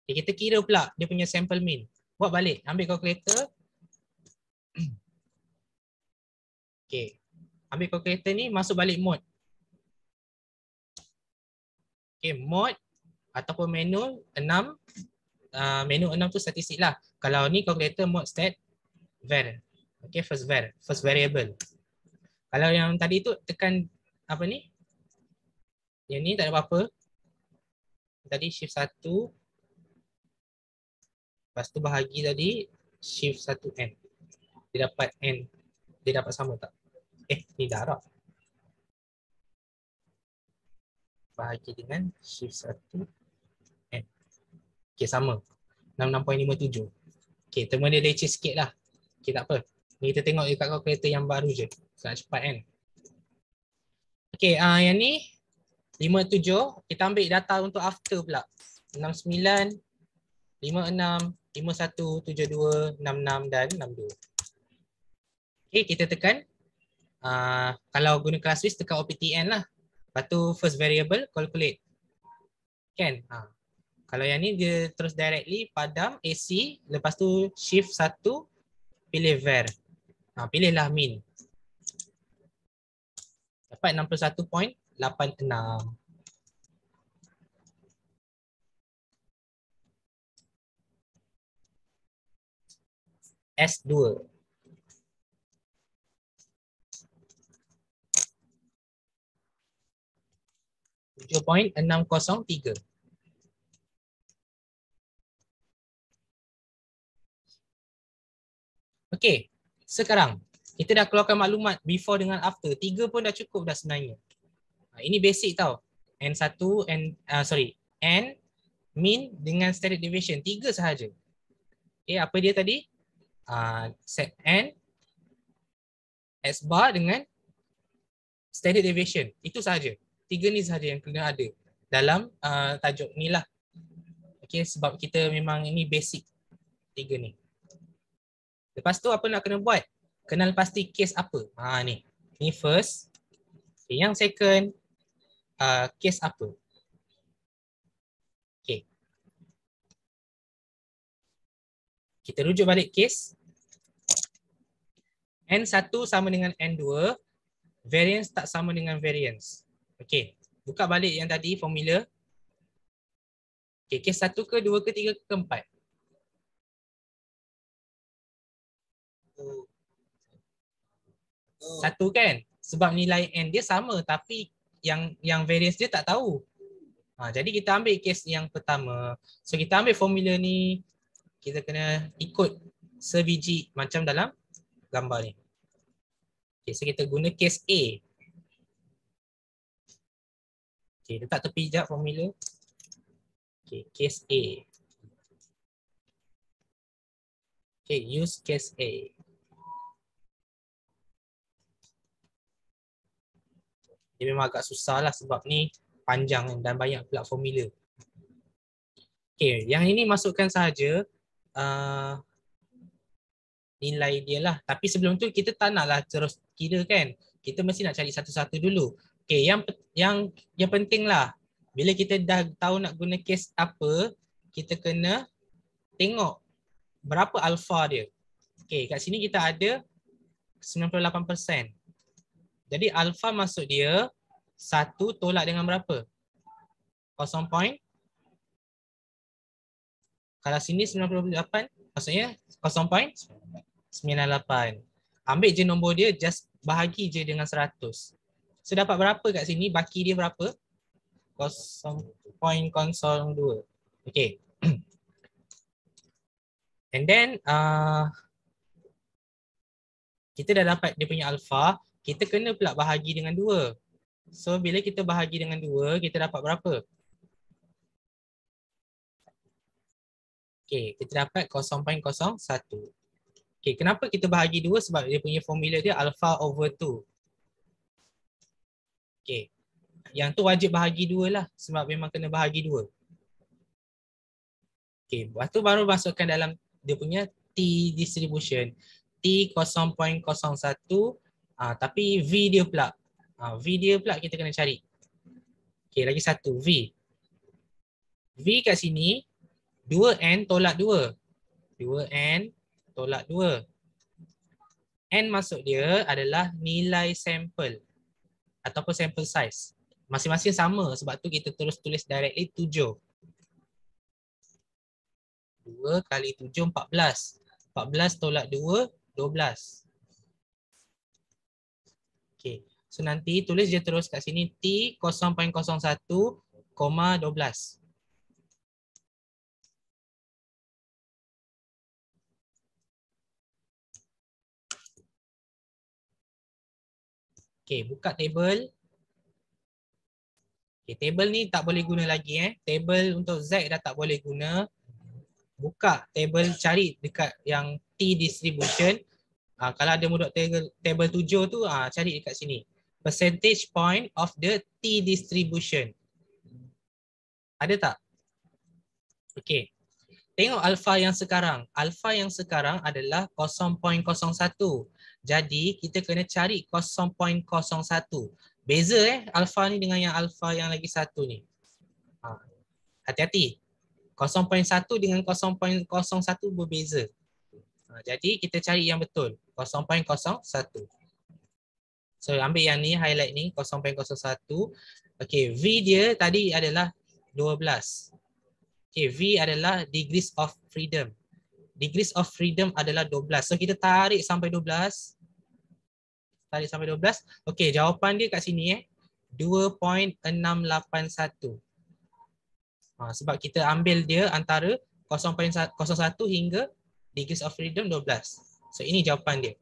Okay, kita kira pula dia punya sample mean. Buat balik, ambil calculator. Okay. Ambil calculator ni, masuk balik mode. Okay, mode ataupun menu 6. Menu 6 tu statistik lah. Kalau ni calculator mode stat var. Okay, first variable. Kalau yang tadi tu tekan apa ni? Yang ni tak ada apa-apa. Tadi shift 1. Lepas tu bahagi tadi shift 1N. Dia dapat N. Dia dapat sama tak? Ni darab. Bahagi dengan shift 1N. Okay, sama. 66.57. Okay, terma dia leceh sikit lah. Okay, tak apa. Ni kita tengok dekat kalkulator yang baru je. Sangat cepat kan? Okay, yang ni 57. Kita ambil data untuk after pula. 69, 56, 51, 72, 66 dan 62. Okay, kita tekan. Kalau guna ClassWiz, tekan OPTN lah. Lepas tu first variable, calculate. Kan? Kalau yang ni dia terus directly padam AC. Lepas tu shift 1, pilih var. Pilihlah min. Dapat 61.86. S2. .603. Okey, sekarang kita dah keluarkan maklumat before dengan after. 3 pun dah cukup dah sebenarnya. Ini basic tau. N1, N, min dengan standard deviation. 3 sahaja. Okay, apa dia tadi? Set N, S bar dengan standard deviation. Itu sahaja. 3 ni sahaja yang kena ada dalam tajuk ni lah. Okay, sebab kita memang ini basic 3 ni. Lepas tu apa nak kena buat? Kenal pasti case apa. Ni. Ni first. Okay, yang second, case apa. Okay. Kita rujuk balik case. N1 sama dengan N2. Variance tak sama dengan variance. Okay. Buka balik yang tadi formula. Okay, case 1 ke 2 ke 3 ke 4? Satu kan? Sebab nilai N dia sama tapi yang variance dia tak tahu. Jadi kita ambil case yang pertama. So kita ambil formula ni, kita kena ikut sebiji macam dalam gambar ni. Okay, so kita guna case A. Okay, letak tepi sekejap formula. Okay, case A. Okay, use case A. Dia memang agak susah lah sebab ni panjang dan banyak pula formula. Okay, yang ini masukkan sahaja nilai dia lah. Tapi sebelum tu kita tak naklah terus kira kan. Kita mesti nak cari satu-satu dulu. Okay, yang penting lah. Bila kita dah tahu nak guna case apa, kita kena tengok berapa alpha dia. Okay, kat sini kita ada 98%. Jadi alpha maksud dia 1 tolak dengan berapa? 0 point. Kalau sini 98, maksudnya 0.98. Ambil je nombor dia, just bahagi je dengan 100. So dapat berapa kat sini? Baki dia berapa? 0.02. Okay. And then kita dah dapat dia punya alpha, kita kena pula bahagi dengan 2. So bila kita bahagi dengan 2, kita dapat berapa? Okay, kita dapat 0.01. Okay, kenapa kita bahagi 2? Sebab dia punya formula dia alpha over 2. Okay, yang tu wajib bahagi 2 lah sebab memang kena bahagi 2. Okay, lepas tu baru masukkan dalam dia punya T distribution. T 0.01, tapi V dia pula. V dia pula kita kena cari. Okay, lagi satu, V. V kat sini, 2N tolak 2. 2N tolak 2. N maksud dia adalah nilai sampel ataupun sample size. Masing-masing sama sebab tu kita terus tulis directly 7. 2 kali 7, 14. 14 tolak 2, 12. Okay. So nanti tulis je terus kat sini T 0.01, 12. Okay, buka table. Okay, table ni tak boleh guna lagi. Table untuk Z dah tak boleh guna. Buka table, cari dekat yang T distribution. Kalau ada mudah table 7 tu, cari dekat sini. Percentage point of the T distribution. Ada tak? Okay. Tengok alpha yang sekarang. Alpha yang sekarang adalah 0.01. Jadi kita kena cari 0.01. Beza alpha ni dengan yang alpha yang lagi satu ni. Hati-hati. 0.1 dengan 0.01 berbeza. Jadi kita cari yang betul. 0.01. So ambil yang ni, highlight ni 0.01. Okay, V dia tadi adalah 12. Okay, V adalah degrees of freedom. Degrees of freedom adalah 12. So kita tarik sampai 12. Tarik sampai 12. Okay, jawapan dia kat sini 2.681. Sebab kita ambil dia antara 0.01 hingga degrees of freedom 12. So ini jawapan dia.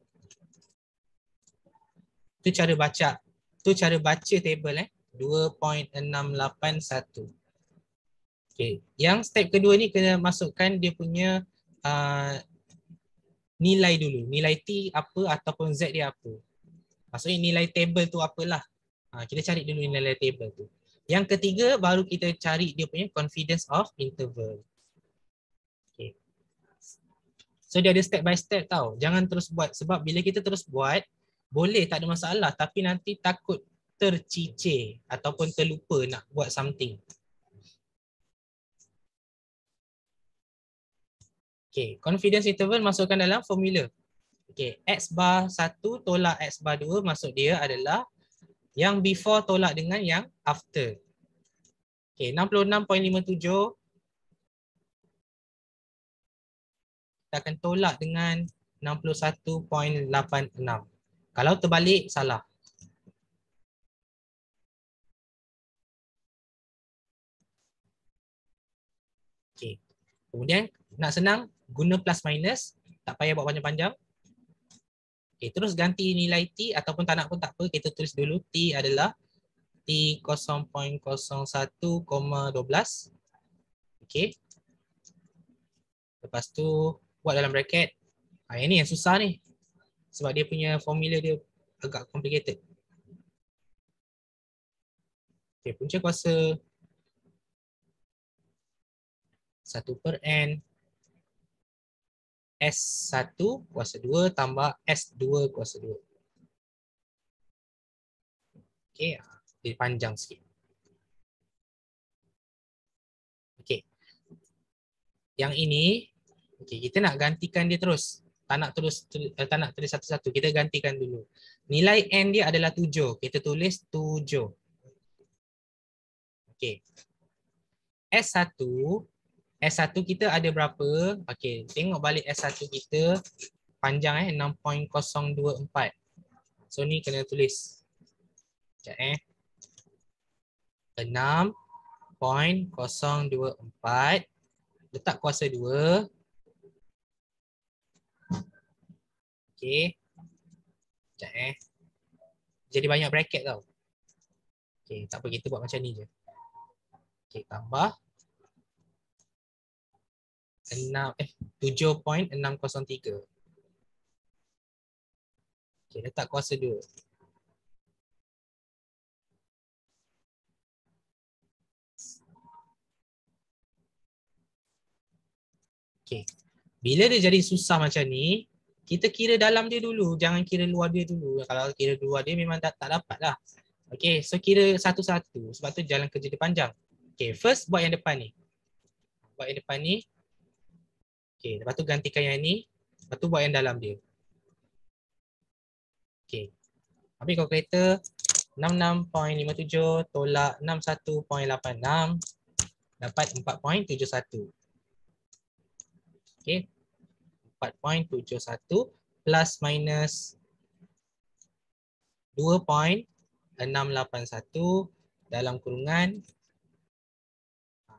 Tu cara baca. Tu cara baca table 2.681. Okay. Yang step kedua ni kena masukkan dia punya nilai dulu. Nilai T apa ataupun Z dia apa. Maksudnya nilai table tu apalah. Kita cari dulu nilai table tu. Yang ketiga baru kita cari dia punya confidence of interval. Okay. So dia ada step by step tau. Jangan terus buat sebab bila kita terus buat boleh tak ada masalah tapi nanti takut tercicir ataupun terlupa nak buat something. Okay, confidence interval masukkan dalam formula. Okay, X bar 1 tolak X bar 2 maksud dia adalah yang before tolak dengan yang after. Okay, 66.57 kita akan tolak dengan 61.86. Kalau terbalik, salah. Okay. Kemudian, nak senang, guna plus minus. Tak payah buat panjang-panjang. Okay, terus ganti nilai T ataupun tak nak pun tak apa. Kita tulis dulu T adalah T 0.01,12. Okey. Lepas tu buat dalam bracket. Yang ni yang susah ni. Sebab dia punya formula dia agak complicated. Okey, punca kuasa 1/n S1 kuasa 2 tambah S2 kuasa 2. Okey, dia panjang sikit. Okey. Yang ini, okey, kita nak gantikan dia terus. Tak nak tulis satu-satu. Kita gantikan dulu. Nilai N dia adalah 7. Kita tulis 7. Okey. S1 kita ada berapa? Okey, tengok balik S1 kita panjang 6.024. So ni kena tulis. Sekejap 6.024 letak kuasa 2. Okey. Sekejap jadi banyak bracket tau. Okey, tak apa, kita buat macam ni je. Okey, tambah 7.603. Okey, letak kuasa 2. Okey. Bila dia jadi susah macam ni, kita kira dalam dia dulu, jangan kira luar dia dulu. Kalau kira luar dia memang tak dapat lah. Okey, so kira satu-satu. Sebab tu jalan kerja dia panjang. Okey, first buat yang depan ni. Buat yang depan ni. Okey, lepas tu gantikan yang ni. Lepas tu buat yang dalam dia. Okey. Habis kalkulator 66.57 tolak 61.86 dapat 4.71. Okey. 4.71 plus minus 2.681 dalam kurungan.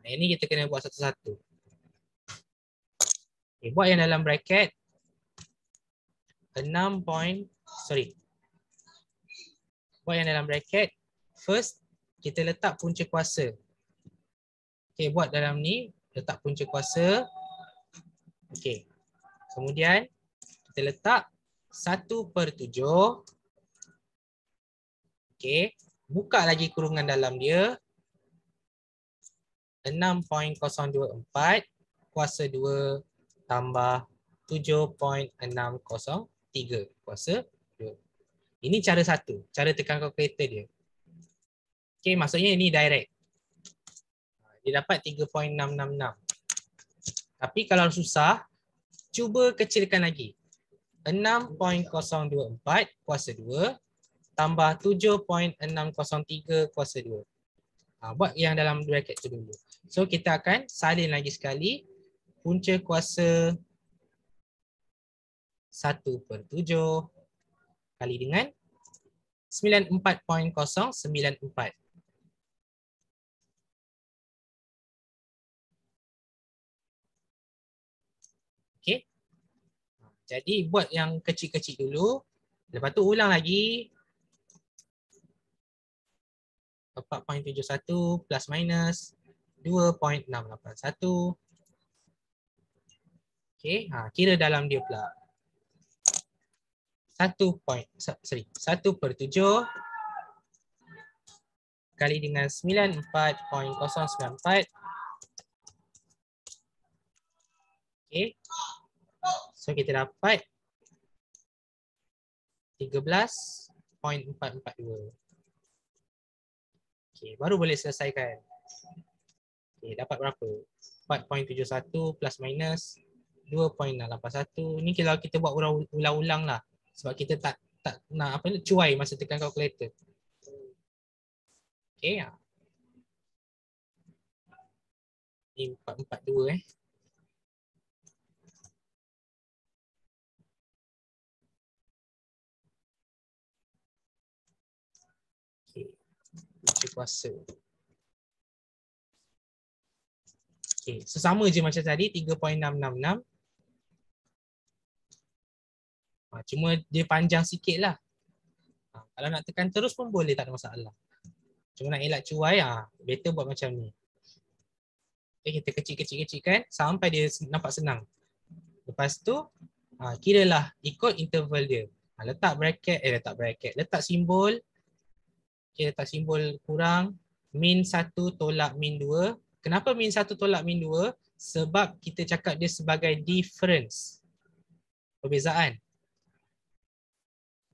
Yang ni kita kena buat satu-satu. Okay, buat yang dalam bracket 6. Buat yang dalam bracket. First kita letak punca kuasa. Okay, buat dalam ni letak punca kuasa. Okay. Kemudian kita letak 1/7. Okay. Buka lagi kurungan dalam dia. 6.024 kuasa 2 tambah 7.603 kuasa 2. Ini cara satu, cara tekan kalkulator dia. Okay, maksudnya ini direct. Dia dapat 3.666. Tapi kalau susah, cuba kecilkan lagi. 6.024 kuasa 2 tambah 7.603 kuasa 2. Buat yang dalam bracket tu dulu. So kita akan salin lagi sekali. Punca kuasa 1/7 kali dengan 94.094. Okey. Jadi buat yang kecil-kecil dulu. Lepas tu ulang lagi. 4.71 plus minus 2.681. Okey, kira dalam dia pula. 1/7 kali dengan 94.094. Okey. So kita dapat 13.442. Okey, baru boleh selesaikan. Okey, dapat berapa? 4.71 plus minus 2.681. Ni kalau kita buat ulang-ulang lah. Sebab kita tak nak apa ni, cuai masa tekan kalkulator. Okey. Ni 442 Okey. Punca kuasa. Okey, so sama je macam tadi 3.666. Cuma dia panjang sikit lah. Kalau nak tekan terus pun boleh, tak ada masalah. Cuma nak elak cuai, better buat macam ni. Okay, kita kecil-kecil-kecilkan sampai dia nampak senang. Lepas tu, kiralah ikut interval dia. Letak bracket, letak simbol. Okay, letak simbol kurang. Min 1 tolak min 2. Kenapa min 1 tolak min 2? Sebab kita cakap dia sebagai difference. Perbezaan.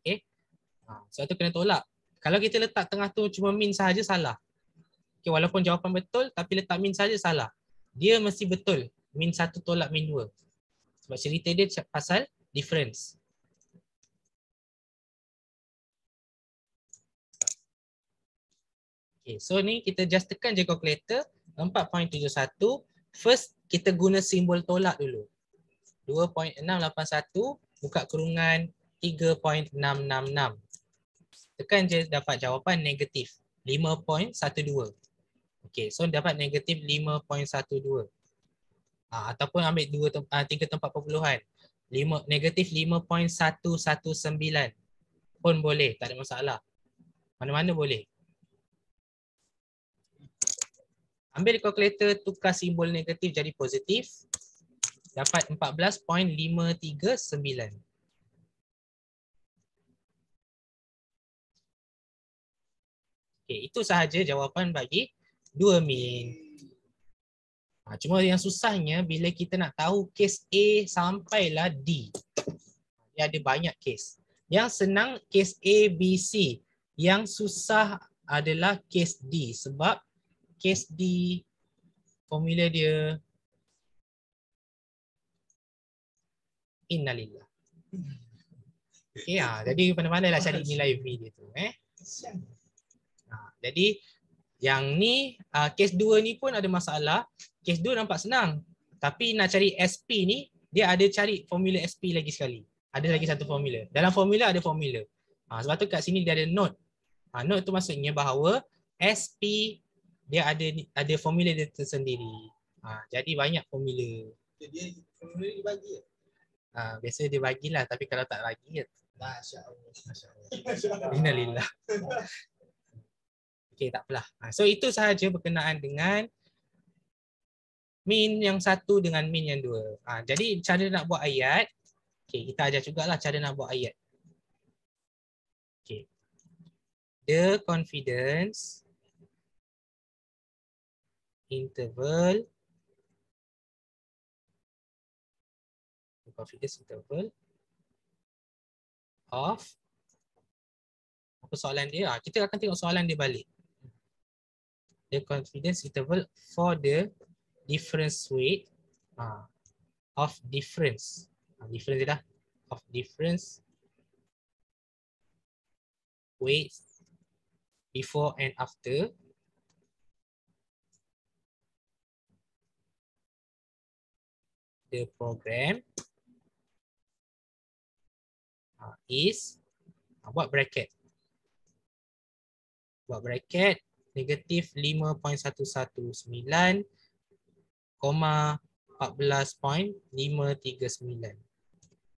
Okay. Sebab tu kena tolak. Kalau kita letak tengah tu cuma min sahaja, salah. Okay, walaupun jawapan betul, tapi letak min saja salah. Dia mesti betul. Min 1 tolak min 2. Sebab cerita dia pasal difference. Okay, so ni kita just tekan je calculator. 4.71. First, kita guna simbol tolak dulu. 2.681 buka kurungan 3.666. Tekan je dapat jawapan negatif 5.12. Okay, so dapat negatif 5.12. Ataupun ambil 3 tempat perpuluhan. Negatif 5.119 pun boleh, tak ada masalah. Mana-mana boleh. Ambil kalkulator, tukar simbol negatif jadi positif. Dapat 14.539. Okay, itu sahaja jawapan bagi 2 min. Cuma yang susahnya bila kita nak tahu kes A sampailah D. Dia ada banyak kes. Yang senang kes A, B, C. Yang susah adalah kes D. Sebab kes D, formula dia innalillah. Okay, jadi mana-mana lah cari nilai V dia tu. Jadi yang ni, kes 2 ni pun ada masalah. Kes 2 nampak senang. Tapi nak cari SP ni, dia ada cari formula SP lagi sekali. Ada lagi satu formula. Dalam formula ada formula. Sebab tu kat sini dia ada note. Note tu maksudnya bahawa SP dia ada formula dia tersendiri. Jadi banyak formula. Dia formula dibagi ke? Biasa dia bagilah, tapi kalau tak bagi, masya-Allah. Innalillah. Okay, tak apalah. So itu sahaja berkenaan dengan min yang satu dengan min yang dua. Jadi cara nak buat ayat, okay, kita ajar jugalah cara nak buat ayat. Okay. The confidence interval of, apa soalan dia? Kita akan tengok soalan dia balik. The confidence interval for the difference weight of difference. Difference dia dah. Of difference weight before and after the program is, buat bracket. Buat bracket negatif 5.119, 14.539.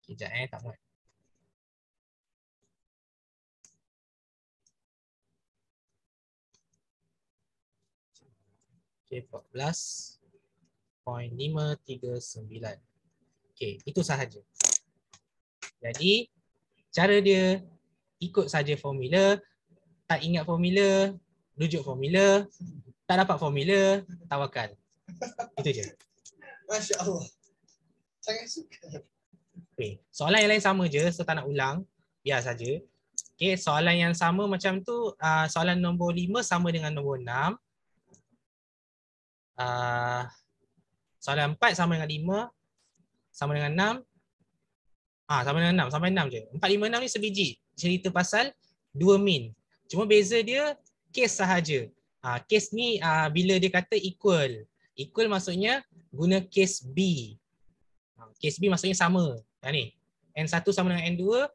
Sekejap tak muat. Okay, 14.539. Okay, itu sahaja. Jadi cara dia ikut saja formula. Tak ingat formula, rujuk formula. Tak dapat formula, tawakal. Itu je. Masya Allah. Sangat suka. Okay. Soalan yang lain sama je, so tak nak ulang. Biar saja. Okay, soalan yang sama macam tu, soalan nombor 5 sama dengan nombor 6. Soalan 4 sama dengan 5. Sama dengan 6. Sama dengan 6, sampai 6 je. 4, 5, 6 ni sebiji. Cerita pasal 2 min. Cuma beza dia kes sahaja. Kes ni bila dia kata equal. Equal maksudnya guna kes B. Kes B maksudnya sama. Ni. N1 sama dengan N2.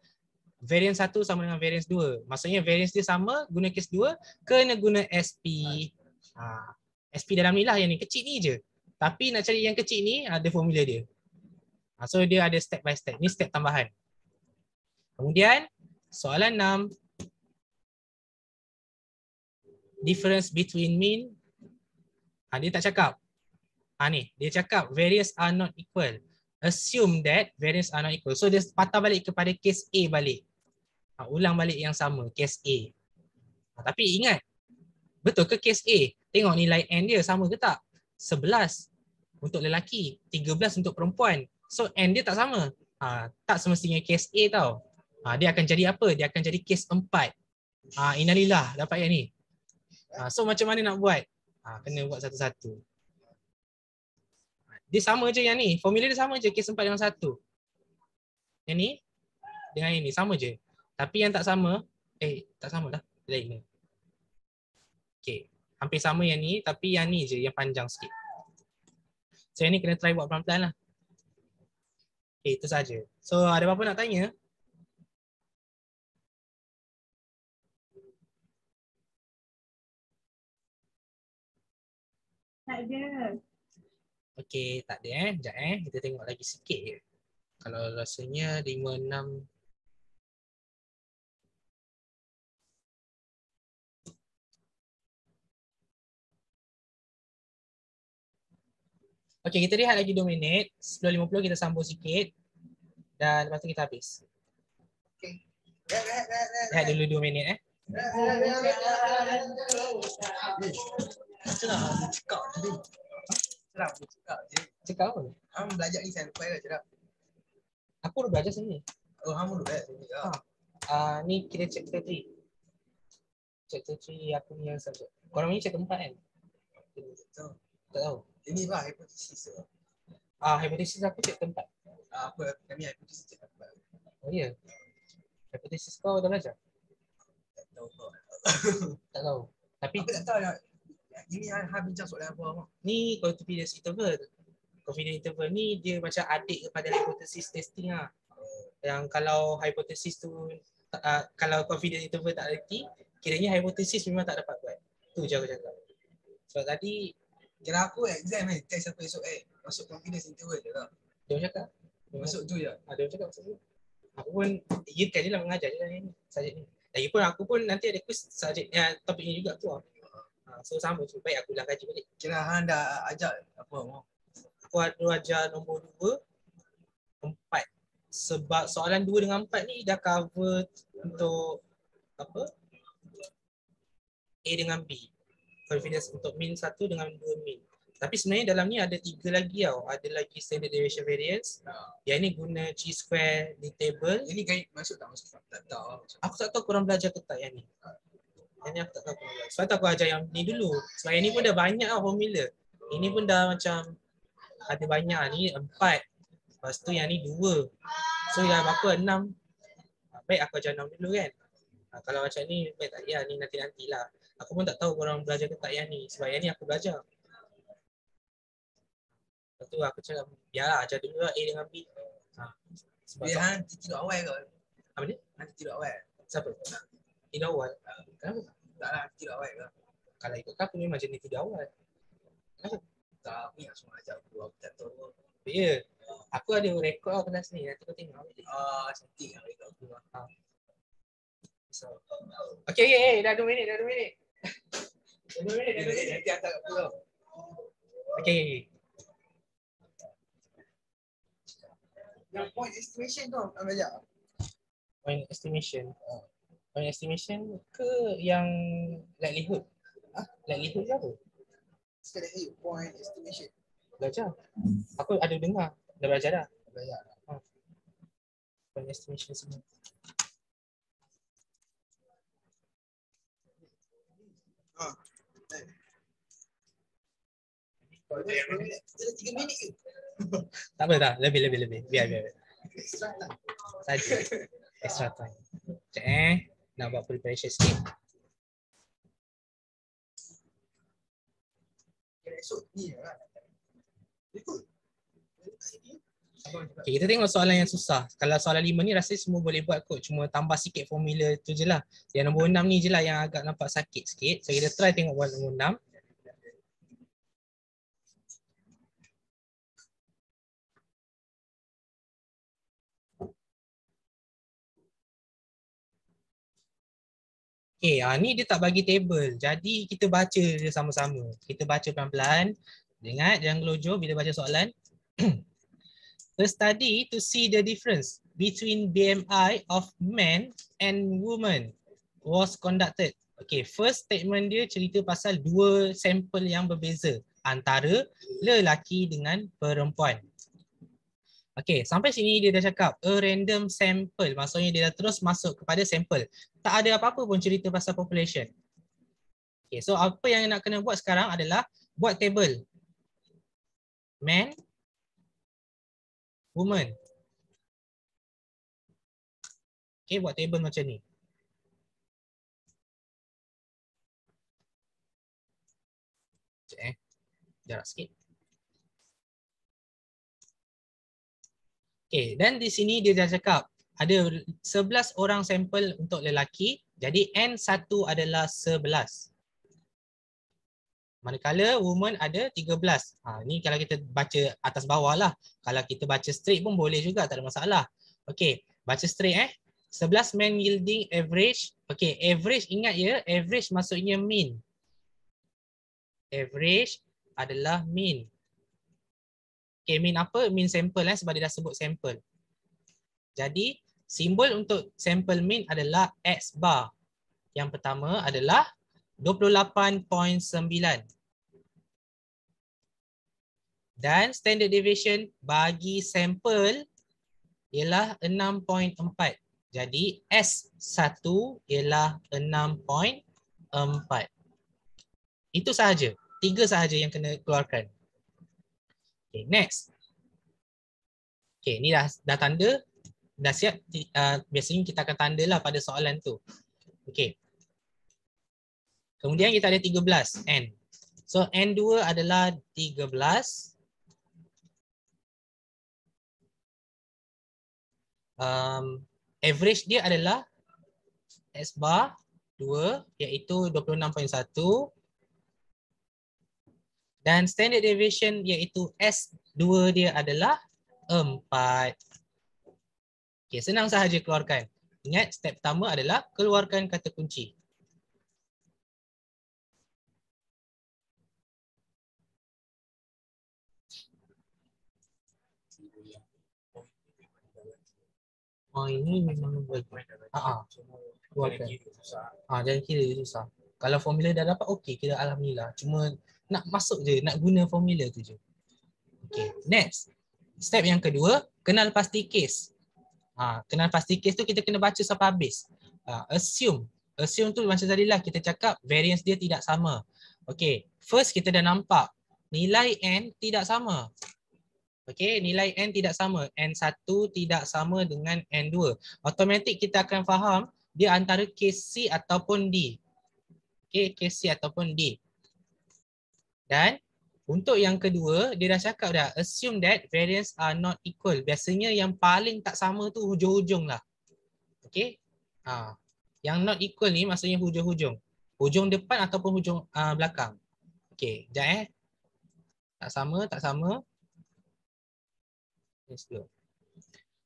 Variance 1 sama dengan variance 2. Maksudnya variance dia sama, guna kes 2, kena guna SP. SP dalam ni lah, yang ni kecil ni je. Tapi nak cari yang kecil ni, ada formula dia. So dia ada step by step. Ni step tambahan. Kemudian soalan 6. difference between mean. Dia tak cakap. Ni, dia cakap variance are not equal. Assume that variance are not equal. So dia patah balik kepada case A balik. Ulang balik yang sama, case A. Tapi ingat, betul ke case A? Tengok nilai N dia sama ke tak? 11 untuk lelaki, 13 untuk perempuan. So N dia tak sama. Tak semestinya case A tau. Dia akan jadi apa? Dia akan jadi case 4. Innalillah, dapat yang ni. So macam mana nak buat? Kena buat satu-satu. Dia sama je yang ni. Formula dia sama je, case 4 dengan 1. Yang ni dengan yang ni sama je. Tapi yang tak sama, tak sama dah. Lain ni. Okay. Hampir sama yang ni, tapi yang ni je yang panjang sikit. So yang ni kena try buat pelan-pelan lah. Okay, itu saja. So ada apa-apa nak tanya? Tak ada. Okay, tak ada Sekejap kita tengok lagi sikit je. Kalau rasanya 5, 6. Okay, kita rehat lagi 2 minit. 10.50 kita sambung sikit. Dan lepas tu kita habis. Okay. Rehat dulu 2 minit Cerap cakap tadi. Cerap cakap je. Cakap apa? Hang belajar ni saya lupa dah cerap. Aku dah belajar sini. Oh, hang dulu sini. Ni kita chapter 3. Chapter 3 aku ni yang subjek. Korang ni chapter 4 kan? Betul. Tak tahu. Ini bah hipotesis. Hypothesis aku chapter 4. Apa kami hipotesis cakap apa? Oh ya. Hypothesis kau dah belajar? Tak tahu kau. Tak tahu. Tapi Aku tak tahu lah. Ini hang bincang soalan apa? ni confidence interval. Confidence interval ni dia macam adik kepada hypothesis testing lah. Yang kalau hypothesis tu kalau confidence interval tak reti, kiranya hypothesis memang tak dapat buat. Tu je aku cakap. Sebab tadi Kira aku exam test apa esok masuk confidence interval je lah. dia cakap Masuk tu je. dia cakap masuk tu. Aku pun kan je lah mengajar je lah ni subjek ni. Lagipun aku pun nanti ada quiz subjek topik ni juga tu lah. So sama je, baik aku ulang kaji balik. Kira hang dah ajak apa mau? Aku ada ajar nombor 2, 4. Sebab soalan 2 dengan 4 ni dah cover untuk apa? A dengan B. Confidence untuk min 1 dengan 2 min. Tapi sebenarnya dalam ni ada 3 lagi tau. Ada lagi standard deviation variance. Yang ni guna chi-square di table. Ini guide masuk tak masuk? Tak tahu. Aku tak tahu korang belajar ke tak yang ni. Yang ni aku tak tahu korang belajar. Sebab tu aku ajar yang ni dulu. Sebab yang ni pun dah banyak lah formula. Ini pun dah macam ada banyak ni 4. Lepas tu yang ni 2. So dah berapa 6. Baik aku ajar 6 dulu kan. Kalau macam ni baik tak payah ni nanti-nantilah. Aku pun tak tahu korang belajar ke tak yang ni. Sebab yang ni aku belajar. Lepas tu aku cakap biarlah ajar dulu lah A dengan B. Sebab Dia hang tidur awal ke? apa ni? Hang tidur awal. Siapa? Tidak awal. Kenapa? Tak lah tidur awal ke? Kalau ikut aku memang jenis tidak awal. Kenapa? Tak, aku ingat semua ajak aku tak tahu. Ya. Aku ada rekod lah kelas ni. Nanti kau tengok. Cantik lah rekod aku. So. Okay, dah 2 minit. Dah 2 minit. Nanti hantar kat aku tau. Okay. Yang point estimation tu hang belajar. Point estimation. Point estimation ke yang likelihood? Likelihood ke apa? Sekali point estimation. Belajar. Aku ada dengar. Dah belajar dah. Belajar. Point estimation semua. Kita 3 minit ke? Tak apa tak. Lebih. Biar. Extra time. Saja. Extra time. Sekejap nak buat preparation sikit. Kira esok ni lah. Ikut. Okay, kita tengok soalan yang susah. Kalau soalan 5 ni rasanya semua boleh buat kot. Cuma tambah sikit formula tu je lah. Yang nombor 6 ni je lah yang agak nampak sakit sikit. So kita try tengok buat nombor 6. Okay, ni dia tak bagi table. Jadi kita baca dia sama-sama. Kita baca pelan-pelan. Ingat, jangan gelojoh bila baca soalan. A study to see the difference between BMI of men and women was conducted. Okay, first statement dia cerita pasal dua sampel yang berbeza antara lelaki dengan perempuan. Okay, sampai sini dia dah cakap a random sample. Maksudnya dia dah terus masuk kepada sampel. Tak ada apa-apa pun cerita pasal population. Okay, so apa yang nak kena buat sekarang adalah buat table. Man, woman. Okay, buat table macam ni. Sekejap jarak sikit. Okay, dan di sini dia dah cakap ada 11 orang sampel untuk lelaki, jadi N1 adalah 11. Manakala woman ada 13. Ni kalau kita baca atas bawah lah. Kalau kita baca straight pun boleh juga, tak ada masalah. Okay, baca straight 11 men yielding average. Okay, average ingat ya, average maksudnya mean. Average adalah mean. Okay, mean apa? Mean sample sebab dia dah sebut sample. Jadi, simbol untuk sampel mean adalah X bar. Yang pertama adalah 28.9. Dan standard deviation bagi sampel ialah 6.4. Jadi, S1 ialah 6.4. Itu sahaja. 3 sahaja yang kena keluarkan. Okay, next. Okay, ni dah tanda. Dah siap, biasanya kita akan tanda lah pada soalan tu. Okay. Kemudian kita ada 13, N. So, N2 adalah 13. Average dia adalah S bar 2, iaitu 26.1. Dan standard deviation iaitu S2 dia adalah 4. Okay, senang sahaja keluarkan. Ingat, step pertama adalah keluarkan kata kunci. Oh, ini memang keluarkan. Jangan kira susah. Kalau formula dah dapat, okey, kira alhamdulillah. Cuma nak masuk je, nak guna formula tu je. Okay, next. Step yang kedua, kenal pasti case. Kenal pasti case tu kita kena baca sampai habis. Assume. Assume tu macam tadi lah kita cakap variance dia tidak sama. Okay, first kita dah nampak nilai N tidak sama. Okay, nilai N tidak sama. N1 tidak sama dengan N2. Automatik kita akan faham dia antara case C ataupun D. Okay, case C ataupun D. Dan untuk yang kedua, dia dah cakap dah, assume that variance are not equal. Biasanya yang paling tak sama tu hujung-hujung lah. Okay. Yang not equal ni maksudnya hujung-hujung. Hujung depan ataupun hujung belakang. Okay, sekejap Tak sama, tak sama.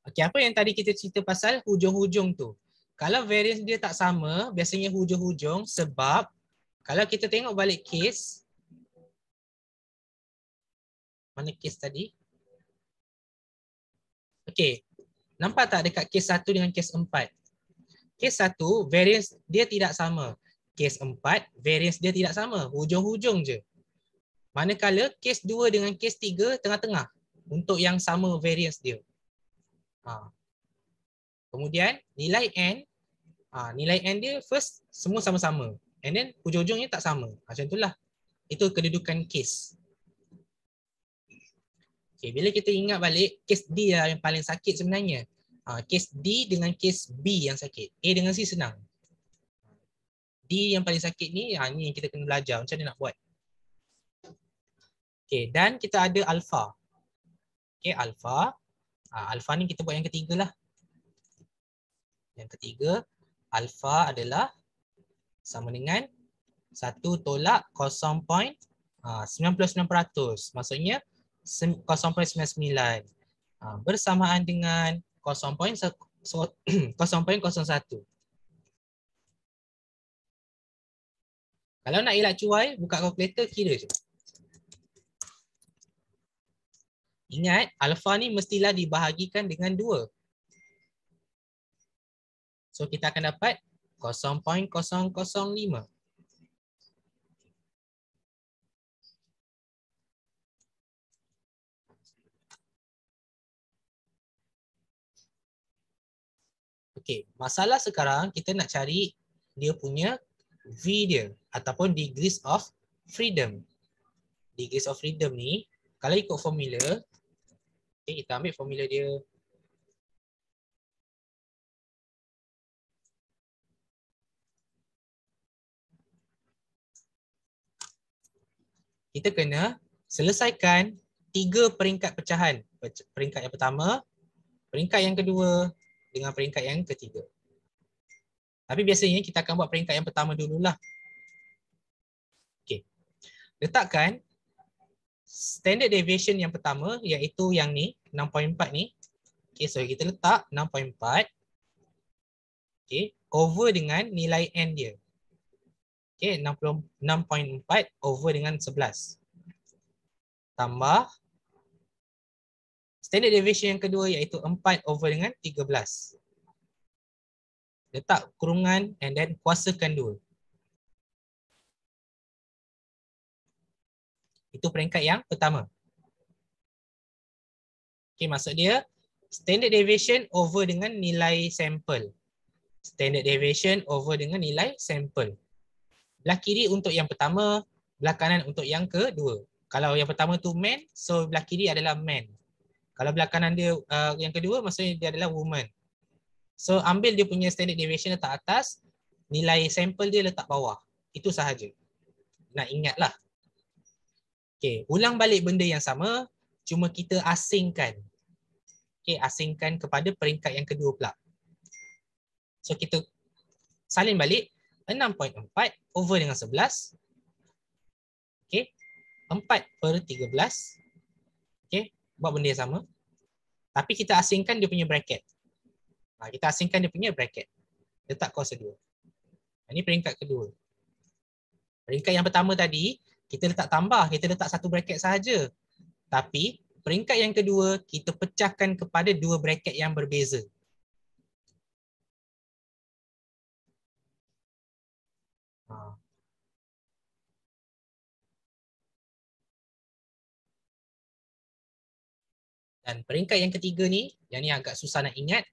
Okay, apa yang tadi kita cerita pasal hujung-hujung tu? Kalau variance dia tak sama, biasanya hujung-hujung sebab kalau kita tengok balik case, mana case tadi? Okay, nampak tak dekat case 1 dengan case 4? Case 1, variance dia tidak sama. Case 4, variance dia tidak sama. Hujung-hujung je. Manakala case 2 dengan case 3 tengah-tengah untuk yang sama variance dia. Kemudian nilai N, nilai N dia first semua sama-sama. And then hujung-hujungnya tak sama. Macam itulah. Itu kedudukan case. Okay, bila kita ingat balik, case D lah yang paling sakit sebenarnya. Case D dengan case B yang sakit. A dengan C senang. D yang paling sakit ni, ni yang kita kena belajar macam mana nak buat. Okay, dan kita ada alpha. Okay, alpha. Alpha ni kita buat yang ketiga lah. Yang ketiga, alpha adalah sama dengan 1 tolak 0.99%. Maksudnya 0.99. Bersamaan dengan 0.01. Kalau nak elak cuai, buka kalkulator, kira je. Ingat, alfa ni mestilah dibahagikan dengan 2. So kita akan dapat 0.005. Okey, masalah sekarang kita nak cari dia punya V dia ataupun degrees of freedom. Degrees of freedom ni kalau ikut formula, okay, kita ambil formula dia. Kita kena selesaikan 3 peringkat pecahan. Peringkat yang pertama, peringkat yang kedua dengan peringkat yang ketiga. Tapi biasanya kita akan buat peringkat yang pertama dululah. Okey. Letakkan standard deviation yang pertama iaitu yang ni 6.4 ni. Okey, so kita letak 6.4 okey over dengan nilai n dia. Okey, 6.4 over dengan 11. Tambah standard deviation yang kedua iaitu 4 over dengan 13. Letak kurungan and then kuasakan 2. Itu peringkat yang pertama. Okey, maksud dia standard deviation over dengan nilai sampel. Standard deviation over dengan nilai sampel. Belah kiri untuk yang pertama, belah kanan untuk yang kedua. Kalau yang pertama tu man, so belah kiri adalah man. Kalau belah kanan dia yang kedua, maksudnya dia adalah woman. So ambil dia punya standard deviation letak atas, nilai sampel dia letak bawah. Itu sahaja. Nak ingatlah. Okey, ulang balik benda yang sama, cuma kita asingkan. Okey, asingkan kepada peringkat yang kedua pula. So kita salin balik 6.4 over dengan 11. Okey. 4/13. Okey, buat benda yang sama. Tapi kita asingkan dia punya bracket. Kita asingkan dia punya bracket. Letak kuasa 2. Ini peringkat kedua. Peringkat yang pertama tadi, kita letak tambah, kita letak satu bracket sahaja. Tapi peringkat yang kedua, kita pecahkan kepada 2 bracket yang berbeza. Dan peringkat yang ketiga ni, yang ni agak susah nak ingat.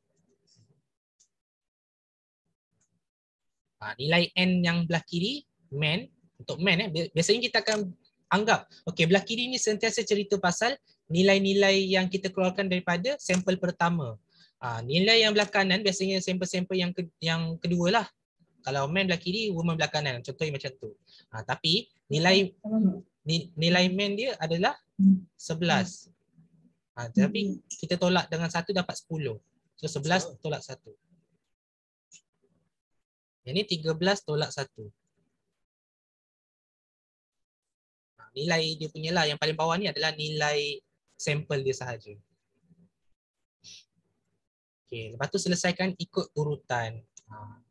Nilai n yang belah kiri, man, untuk man biasanya kita akan anggap, okey, belah kiri ni sentiasa cerita pasal nilai-nilai yang kita keluarkan daripada sampel pertama. Nilai yang belah kanan biasanya sampel-sampel yang kedua lah. Kalau man belah kiri, woman belah kanan. Contohnya macam tu. Tapi nilai man dia adalah 11. Tapi kita tolak dengan 1 dapat 10. So 11 tolak 1. Yang ni 13 tolak 1. Nilai dia punya lah, yang paling bawah ni adalah nilai sampel dia sahaja. Okey, lepas tu selesaikan ikut urutan.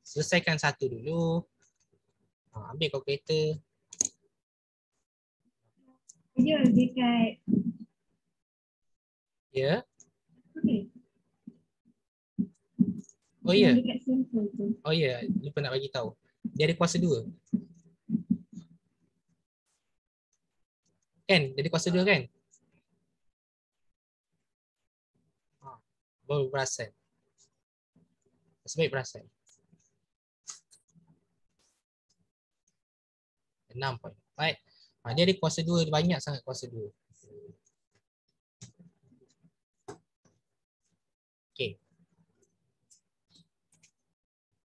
Selesaikan 1 dulu. Ambil kalkulator. Dia dekat. Ya. Okay. Oh ya. Dekat sampel tu. Oh ya, lupa nak bagi tahu. Dia ada kuasa 2. Kan? Dia ada kuasa 2 kan? Baru perasan. Sebaik perasan. 6.4. Dia ada kuasa 2, banyak sangat kuasa 2. Okey.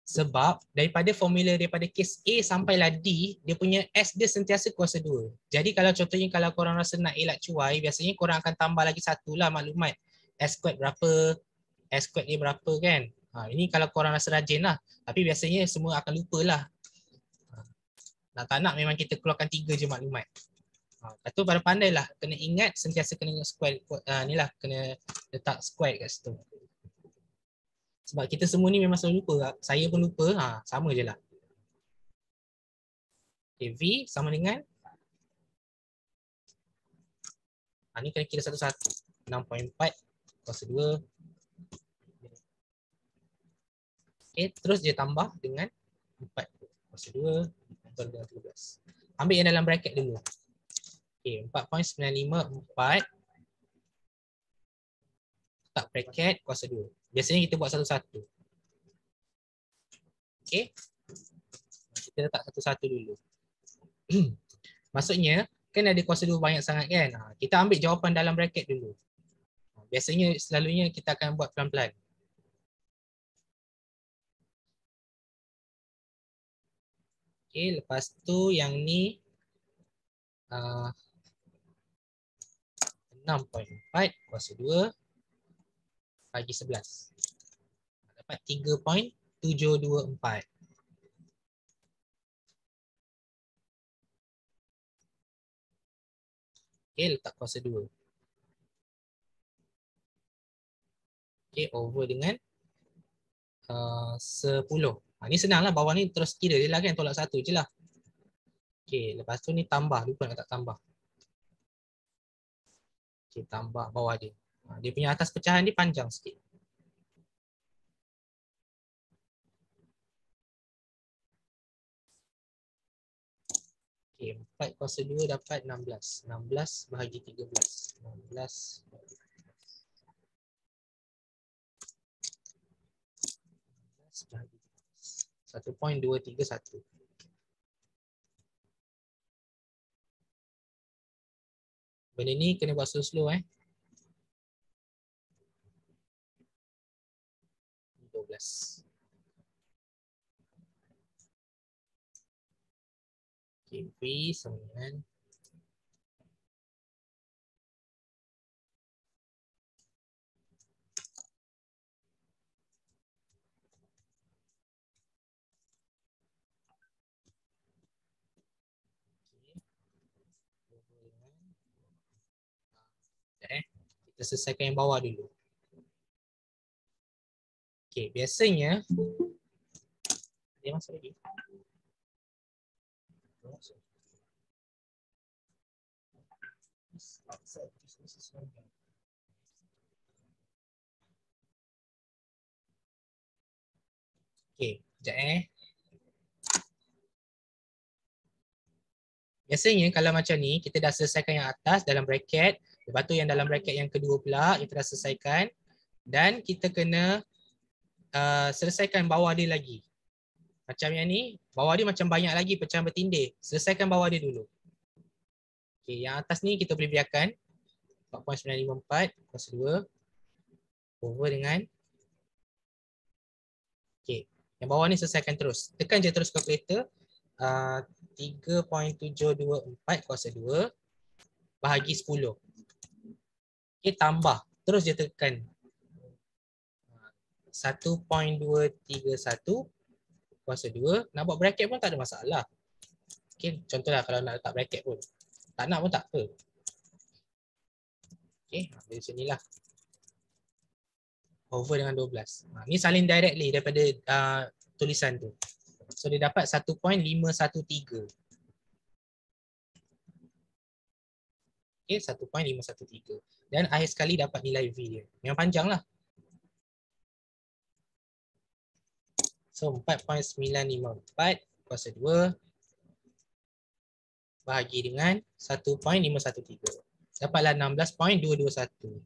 Sebab daripada formula daripada kes A sampailah D, dia punya S dia sentiasa kuasa 2. Jadi kalau contohnya kalau korang rasa nak elak cuai, biasanya korang akan tambah lagi satu lah maklumat. S squared berapa, S squared dia berapa kan. Ini kalau korang rasa rajin lah. Tapi biasanya semua akan lupa lah. Nak tak nak memang kita keluarkan 3 je maklumat. Lepas tu pada pandai lah. Kena ingat sentiasa kena square, ni lah kena letak square kat situ. Sebab kita semua ni memang selalu lupa. Saya pun lupa. Sama je lah. Okay, V sama dengan ni kena kira satu-satu. 6.4 kuasa 2. Okay, terus dia tambah dengan 4 kuasa 2 tambah dengan 13. Ambil yang dalam bracket dulu. Okay, 4.954 letak bracket kuasa 2. Biasanya kita buat satu-satu. Okay. Kita letak satu-satu dulu. Maksudnya, kan ada kuasa 2 banyak sangat kan? Kita ambil jawapan dalam bracket dulu. Biasanya, selalunya kita akan buat pelan-pelan. Okay, lepas tu yang ni 6.4 kuasa 2 bagi 11. Dapat 3.724. Okay, letak kuasa 2. Okay, over dengan 10. Ni senang lah, bawah ni terus kira je lah kan, tolak 1 je lah. Okay, lepas tu ni tambah, lupa nak tak tambah. Okay, tambah bawah dia. Dia punya atas pecahan ni panjang sikit. Okay, 4 kuasa 2 dapat 16. 16 bahagi 13. 16 bahagi 1.231. Benda ni kena buat slow-slow 12. Okay, V sama dengan kita selesaikan yang bawah dulu. Okay, biasanya dia masuk lagi. Okay, sekejap Biasanya kalau macam ni, kita dah selesaikan yang atas dalam bracket, lepas tu yang dalam bracket yang kedua pula, kita dah selesaikan, dan kita kena selesaikan bawah dia lagi. Macam yang ni, bawah dia macam banyak lagi pecahan bertindih. Selesaikan bawah dia dulu. Okay, yang atas ni kita boleh biarkan. 4.954 kuasa 2 over dengan okay. Yang bawah ni selesaikan terus. Tekan je terus kalkulator. 3.724 kuasa 2 bahagi 10. Okay, tambah. Terus je tekan 1.231 kuasa 2. Nak buat bracket pun tak ada masalah. Okay, contohlah kalau nak letak bracket pun. Tak nak pun tak apa. Okay, dari sinilah. Over dengan 12. Ni salin directly daripada tulisan tu. So dia dapat 1.513. Okay, 1.513. Dan akhir sekali dapat nilai V dia. Yang panjang lah. So 4.954 kuasa 2 bahagi dengan 1.513. Dapatlah 16.221.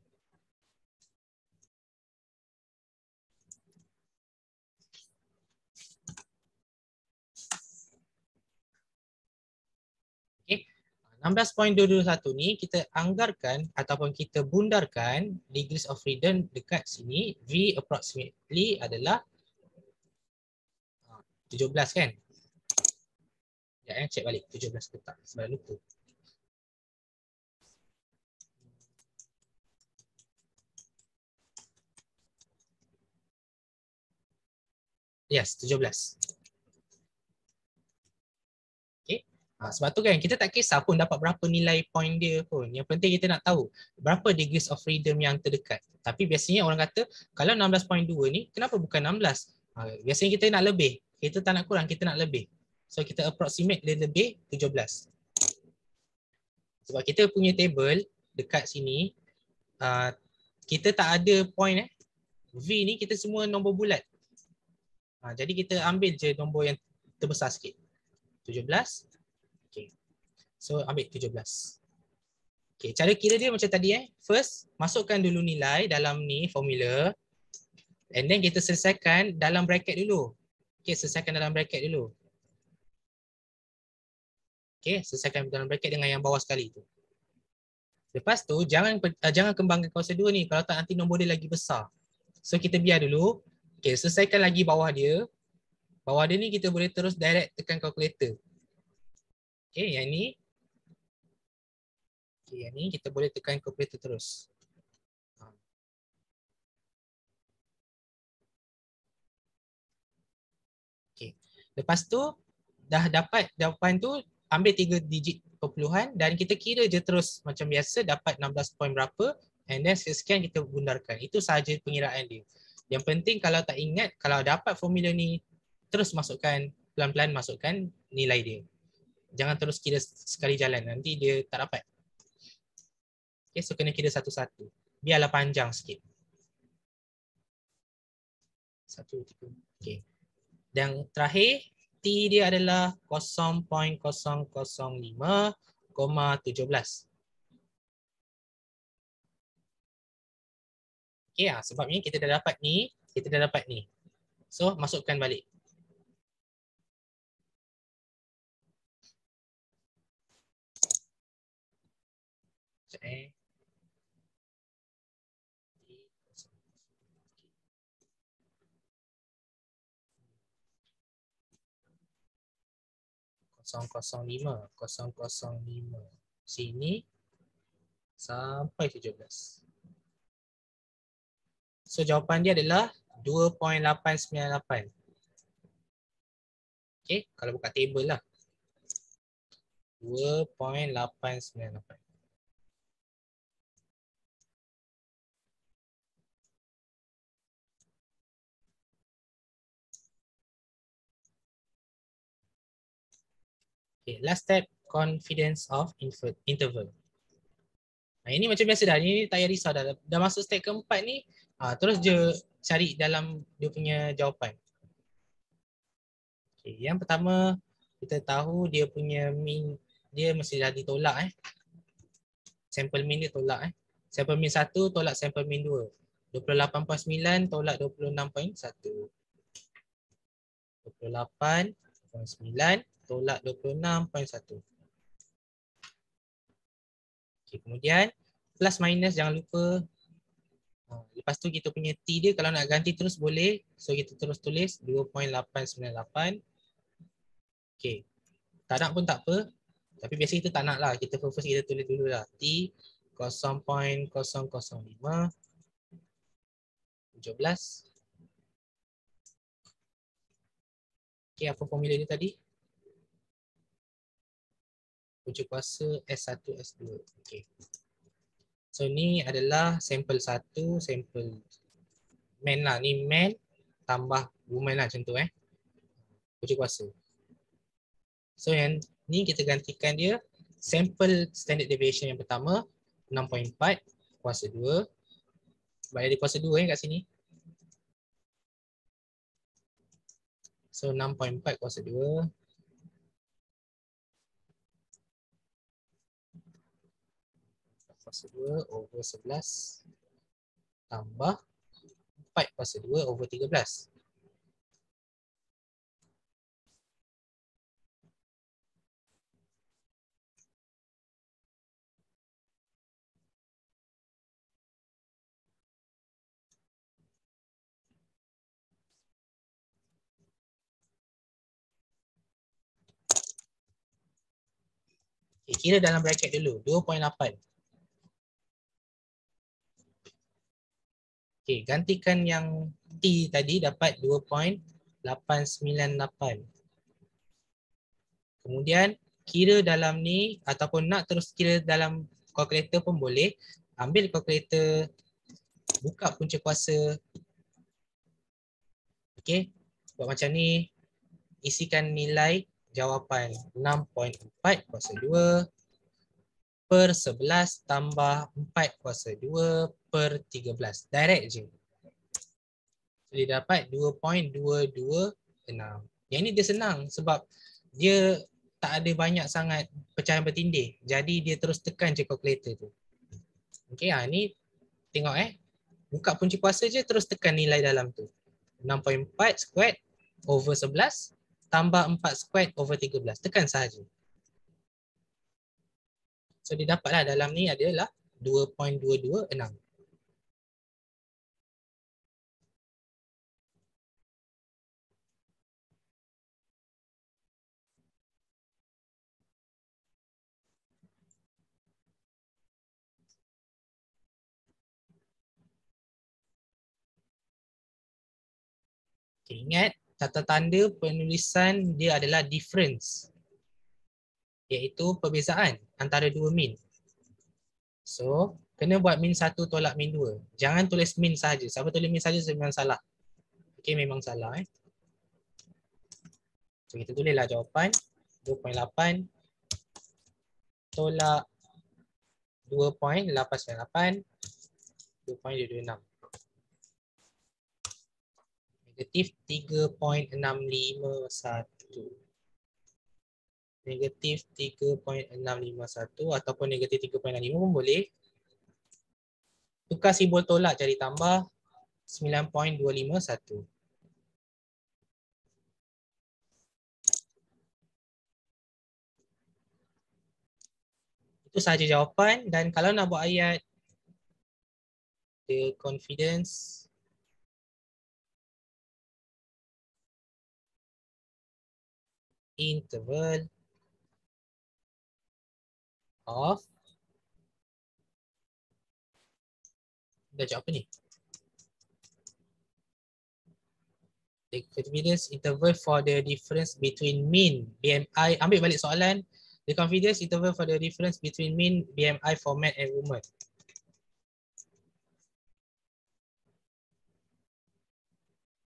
Okay. 16.221 ni kita anggarkan ataupun kita bundarkan degrees of freedom dekat sini. V approximately adalah 17 kan? Ya, cek balik 17 ke tak sebab lupa. Yes, 17. Okay. Sebab tu kan kita tak kisah pun dapat berapa nilai point dia pun. Yang penting kita nak tahu berapa degrees of freedom yang terdekat. Tapi biasanya orang kata kalau 16.2 ni kenapa bukan 16? Biasanya kita nak lebih. Kita tak nak kurang, kita nak lebih. So kita approximate dia lebih 17. Sebab kita punya table dekat sini, kita tak ada point V ni kita semua nombor bulat. Jadi kita ambil je nombor yang terbesar sikit. 17. Okay. So ambil 17. Okay, cara kira dia macam tadi First, masukkan dulu nilai dalam ni formula. And then kita selesaikan dalam bracket dulu. Okay, selesaikan dalam bracket dulu. Okay, selesaikan dalam bracket dengan yang bawah sekali tu. Lepas tu jangan kembangkan kuasa 2 ni, kalau tak nanti nombor dia lagi besar. So kita biar dulu. Okay, selesaikan lagi bawah dia. Bawah dia ni kita boleh terus direct tekan calculator. Okay, yang ni. Okay, yang ni kita boleh tekan calculator terus. Okay. Lepas tu dah dapat jawapan tu, ambil 3 digit perpuluhan dan kita kira je terus macam biasa dapat 16 point berapa, and then sekian kita bundarkan. Itu sahaja pengiraan dia. Yang penting kalau tak ingat, kalau dapat formula ni terus masukkan, pelan-pelan masukkan nilai dia. Jangan terus kira sekali jalan, nanti dia tak dapat. Okay, so kena kira satu-satu. Biarlah panjang sikit. 1, 3. Okay. Dan terakhir, T dia adalah 0.005,17. Okay, sebabnya kita dah dapat ni, kita dah dapat ni. So, masukkan balik. Sekejap 0.005 sini sampai 17. So jawapan dia adalah 2.898. Okay, kalau buka table lah. 2.898. Okay, last step, confidence of interval. Ini macam biasa dah, ini tak payah risau dah. Dah masuk step keempat ni, terus je cari dalam dia punya jawapan. Okay, yang pertama, kita tahu dia punya mean, dia mesti dah ditolak Sampel mean dia tolak Sampel mean 1 tolak sampel mean 2. 28.9 tolak 26.1. 28.9 tolak 26.1. Okay, kemudian plus minus jangan lupa. Lepas tu kita punya T dia kalau nak ganti terus boleh. So kita terus tulis 2.898. Okay. Tak nak pun tak apa. Tapi biasa kita tak nak lah. Kita first kita tulis dulu lah. T 0.005 17. Okay, apa formula dia tadi? Punca kuasa S1, S2. Okay. So ni adalah sampel 1, sampel man lah. Ni man tambah woman lah macam tu punca kuasa. So yang ni kita gantikan dia sampel standard deviation yang pertama 6.4 kuasa 2. Sebab ada kuasa 2 kat sini. So 6.4 kuasa 2. Kuasa 2 over 11 tambah 4 kuasa 2 over 13. Okay, kira dalam bracket dulu 2.8. Okay, gantikan yang T tadi dapat 2.898. Kemudian kira dalam ni ataupun nak terus kira dalam calculator pun boleh. Ambil calculator, buka punca kuasa. Okay, buat macam ni, isikan nilai jawapan 6.4 kuasa 2 per 11 tambah 4 kuasa 2 per 13. Direct je. So, dia dapat 2.226. Yang ni dia senang sebab dia tak ada banyak sangat pecahan bertindih. Jadi dia terus tekan je kalkulator tu. Okey, ni tengok buka kunci kuasa je terus tekan nilai dalam tu. 6.4 squared over 11 tambah 4 squared over 13. Tekan sahaja. So dia dapatlah dalam ni adalah 2.226. Okay, ingat tata tanda penulisan dia adalah difference, iaitu perbezaan antara dua min. So kena buat min 1 tolak min 2. Jangan tulis min saja. Siapa tulis min saja memang salah. Okay, memang salah. So kita tulislah jawapan 2.8 tolak 2.898 2.226. Negatif 3.651. Negatif 3.651 ataupun negatif 3.65 pun boleh. Tukar simbol tolak jadi tambah 9.251. Itu sahaja jawapan, dan kalau nak buat ayat the confidence interval of, dah jawab apa ni? The confidence interval for the difference between mean BMI. Ambil balik soalan. The confidence interval for the difference between mean BMI for men and women.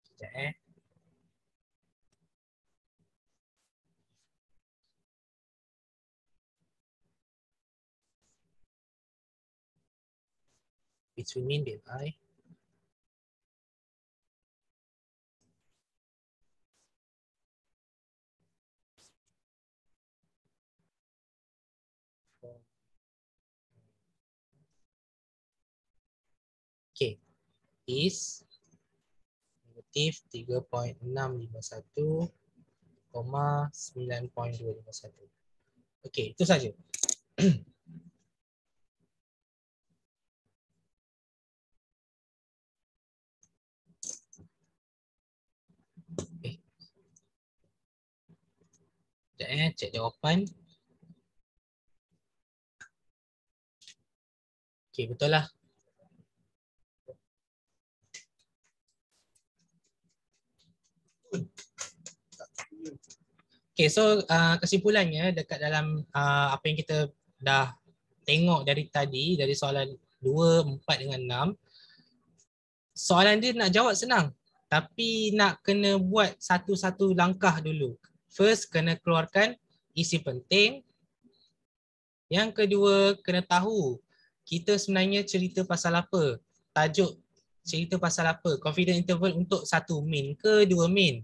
Sekejap between mean BMI. Okay, is negatif 3.651, 9.251. Okay, itu saja. Sekejap cek jawapan. Okay, betul lah. Okay, so kesimpulannya dekat dalam apa yang kita dah tengok dari tadi, dari soalan 2, 4 dengan 6, soalan dia nak jawab senang. Tapi nak kena buat satu-satu langkah dulu. First, kena keluarkan isi penting. Yang kedua, kena tahu kita sebenarnya cerita pasal apa. Tajuk cerita pasal apa. Confidence interval untuk 1 min ke 2 min.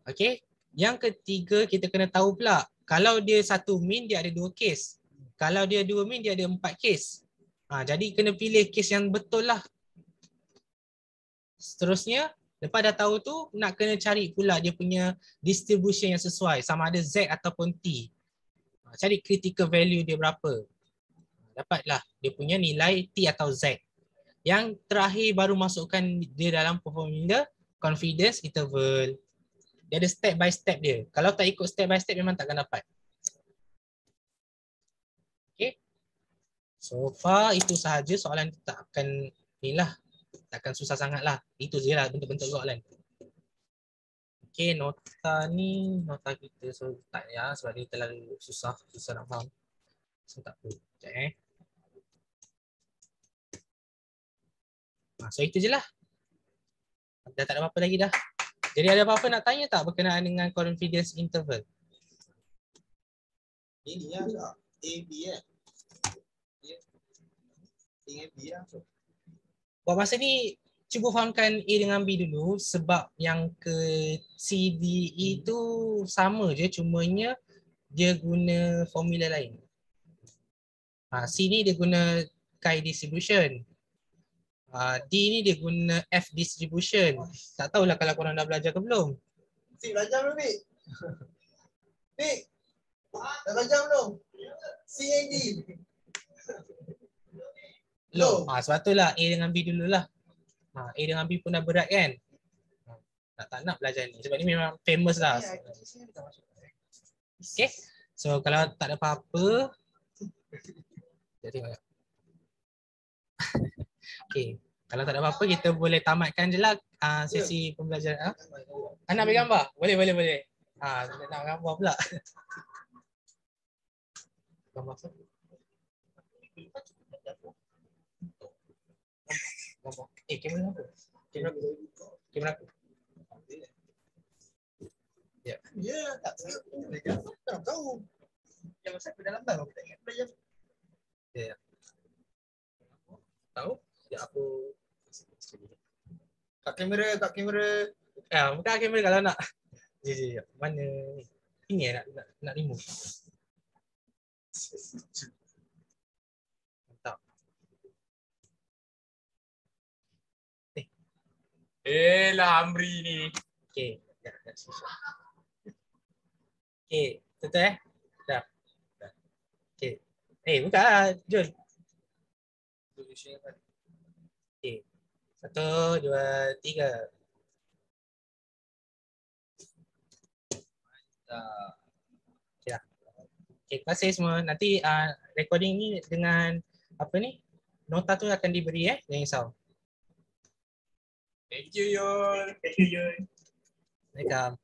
Okay. Yang ketiga, kita kena tahu pula kalau dia 1 min dia ada 2 kes. Kalau dia 2 min dia ada 4 kes. Jadi kena pilih kes yang betul lah. Seterusnya, lepas dah tahu tu, nak kena cari pula dia punya distribution yang sesuai. Sama ada Z ataupun T. Cari critical value dia berapa. Dapatlah dia punya nilai T atau Z. Yang terakhir baru masukkan dia dalam formula confidence interval. Dia ada step by step dia. Kalau tak ikut step by step memang takkan dapat. Okay. So far itu sahaja soalan, tak akan ni lah. Takkan susah sangat lah. Itu je lah bentuk-bentuk soalan. Okay, nota ni nota kita. So tak ya sebab dia terlalu susah nak faham. So tak apa. Sekejap So itu je lah. Dah tak ada apa-apa lagi dah. Jadi ada apa-apa nak tanya tak berkenaan dengan confidence interval? Ini ya, A, B ya. A, B ya. Buat masa ni, cuba fahamkan A dengan B dulu sebab yang ke C, D, E tu sama je, cumanya dia guna formula lain. C ni dia guna chi distribution. D ni dia guna F distribution. Tak tahulah kalau korang dah belajar ke belum. Fik belajar belum, Fik? Fik, dah belajar belum? C and D. Belum. Sebab tu lah A dengan B dululah. A dengan B pun dah berat kan? Tak nak belajar ni. Sebab ni memang famous lah. Okay. So kalau tak ada apa-apa. Jadi okay. Kalau tak ada apa-apa kita boleh tamatkan je lah sesi pembelajaran. Nak ambil gambar? Boleh. Nak gambar pula. Gambar apa? Gambar. Kamera apa? Kamera aku. Ya. Ya, tak tahu. Yang masa aku dalam bang, aku tak ingat belajar. Ya. Tahu? Ya aku. Kat kamera. Buka kamera kalau nak. Ya. Mana ni? Ini nak remove. Mantap. Lah Amri ni. Okay. Okay. Betul Dah. Okay. Buka lah Jun. Okay. 1, 2, 3. Okay. Terima kasih semua. Nanti recording ni dengan apa ni? Nota tu akan diberi jangan risau. Thank you, Yul. Assalamualaikum.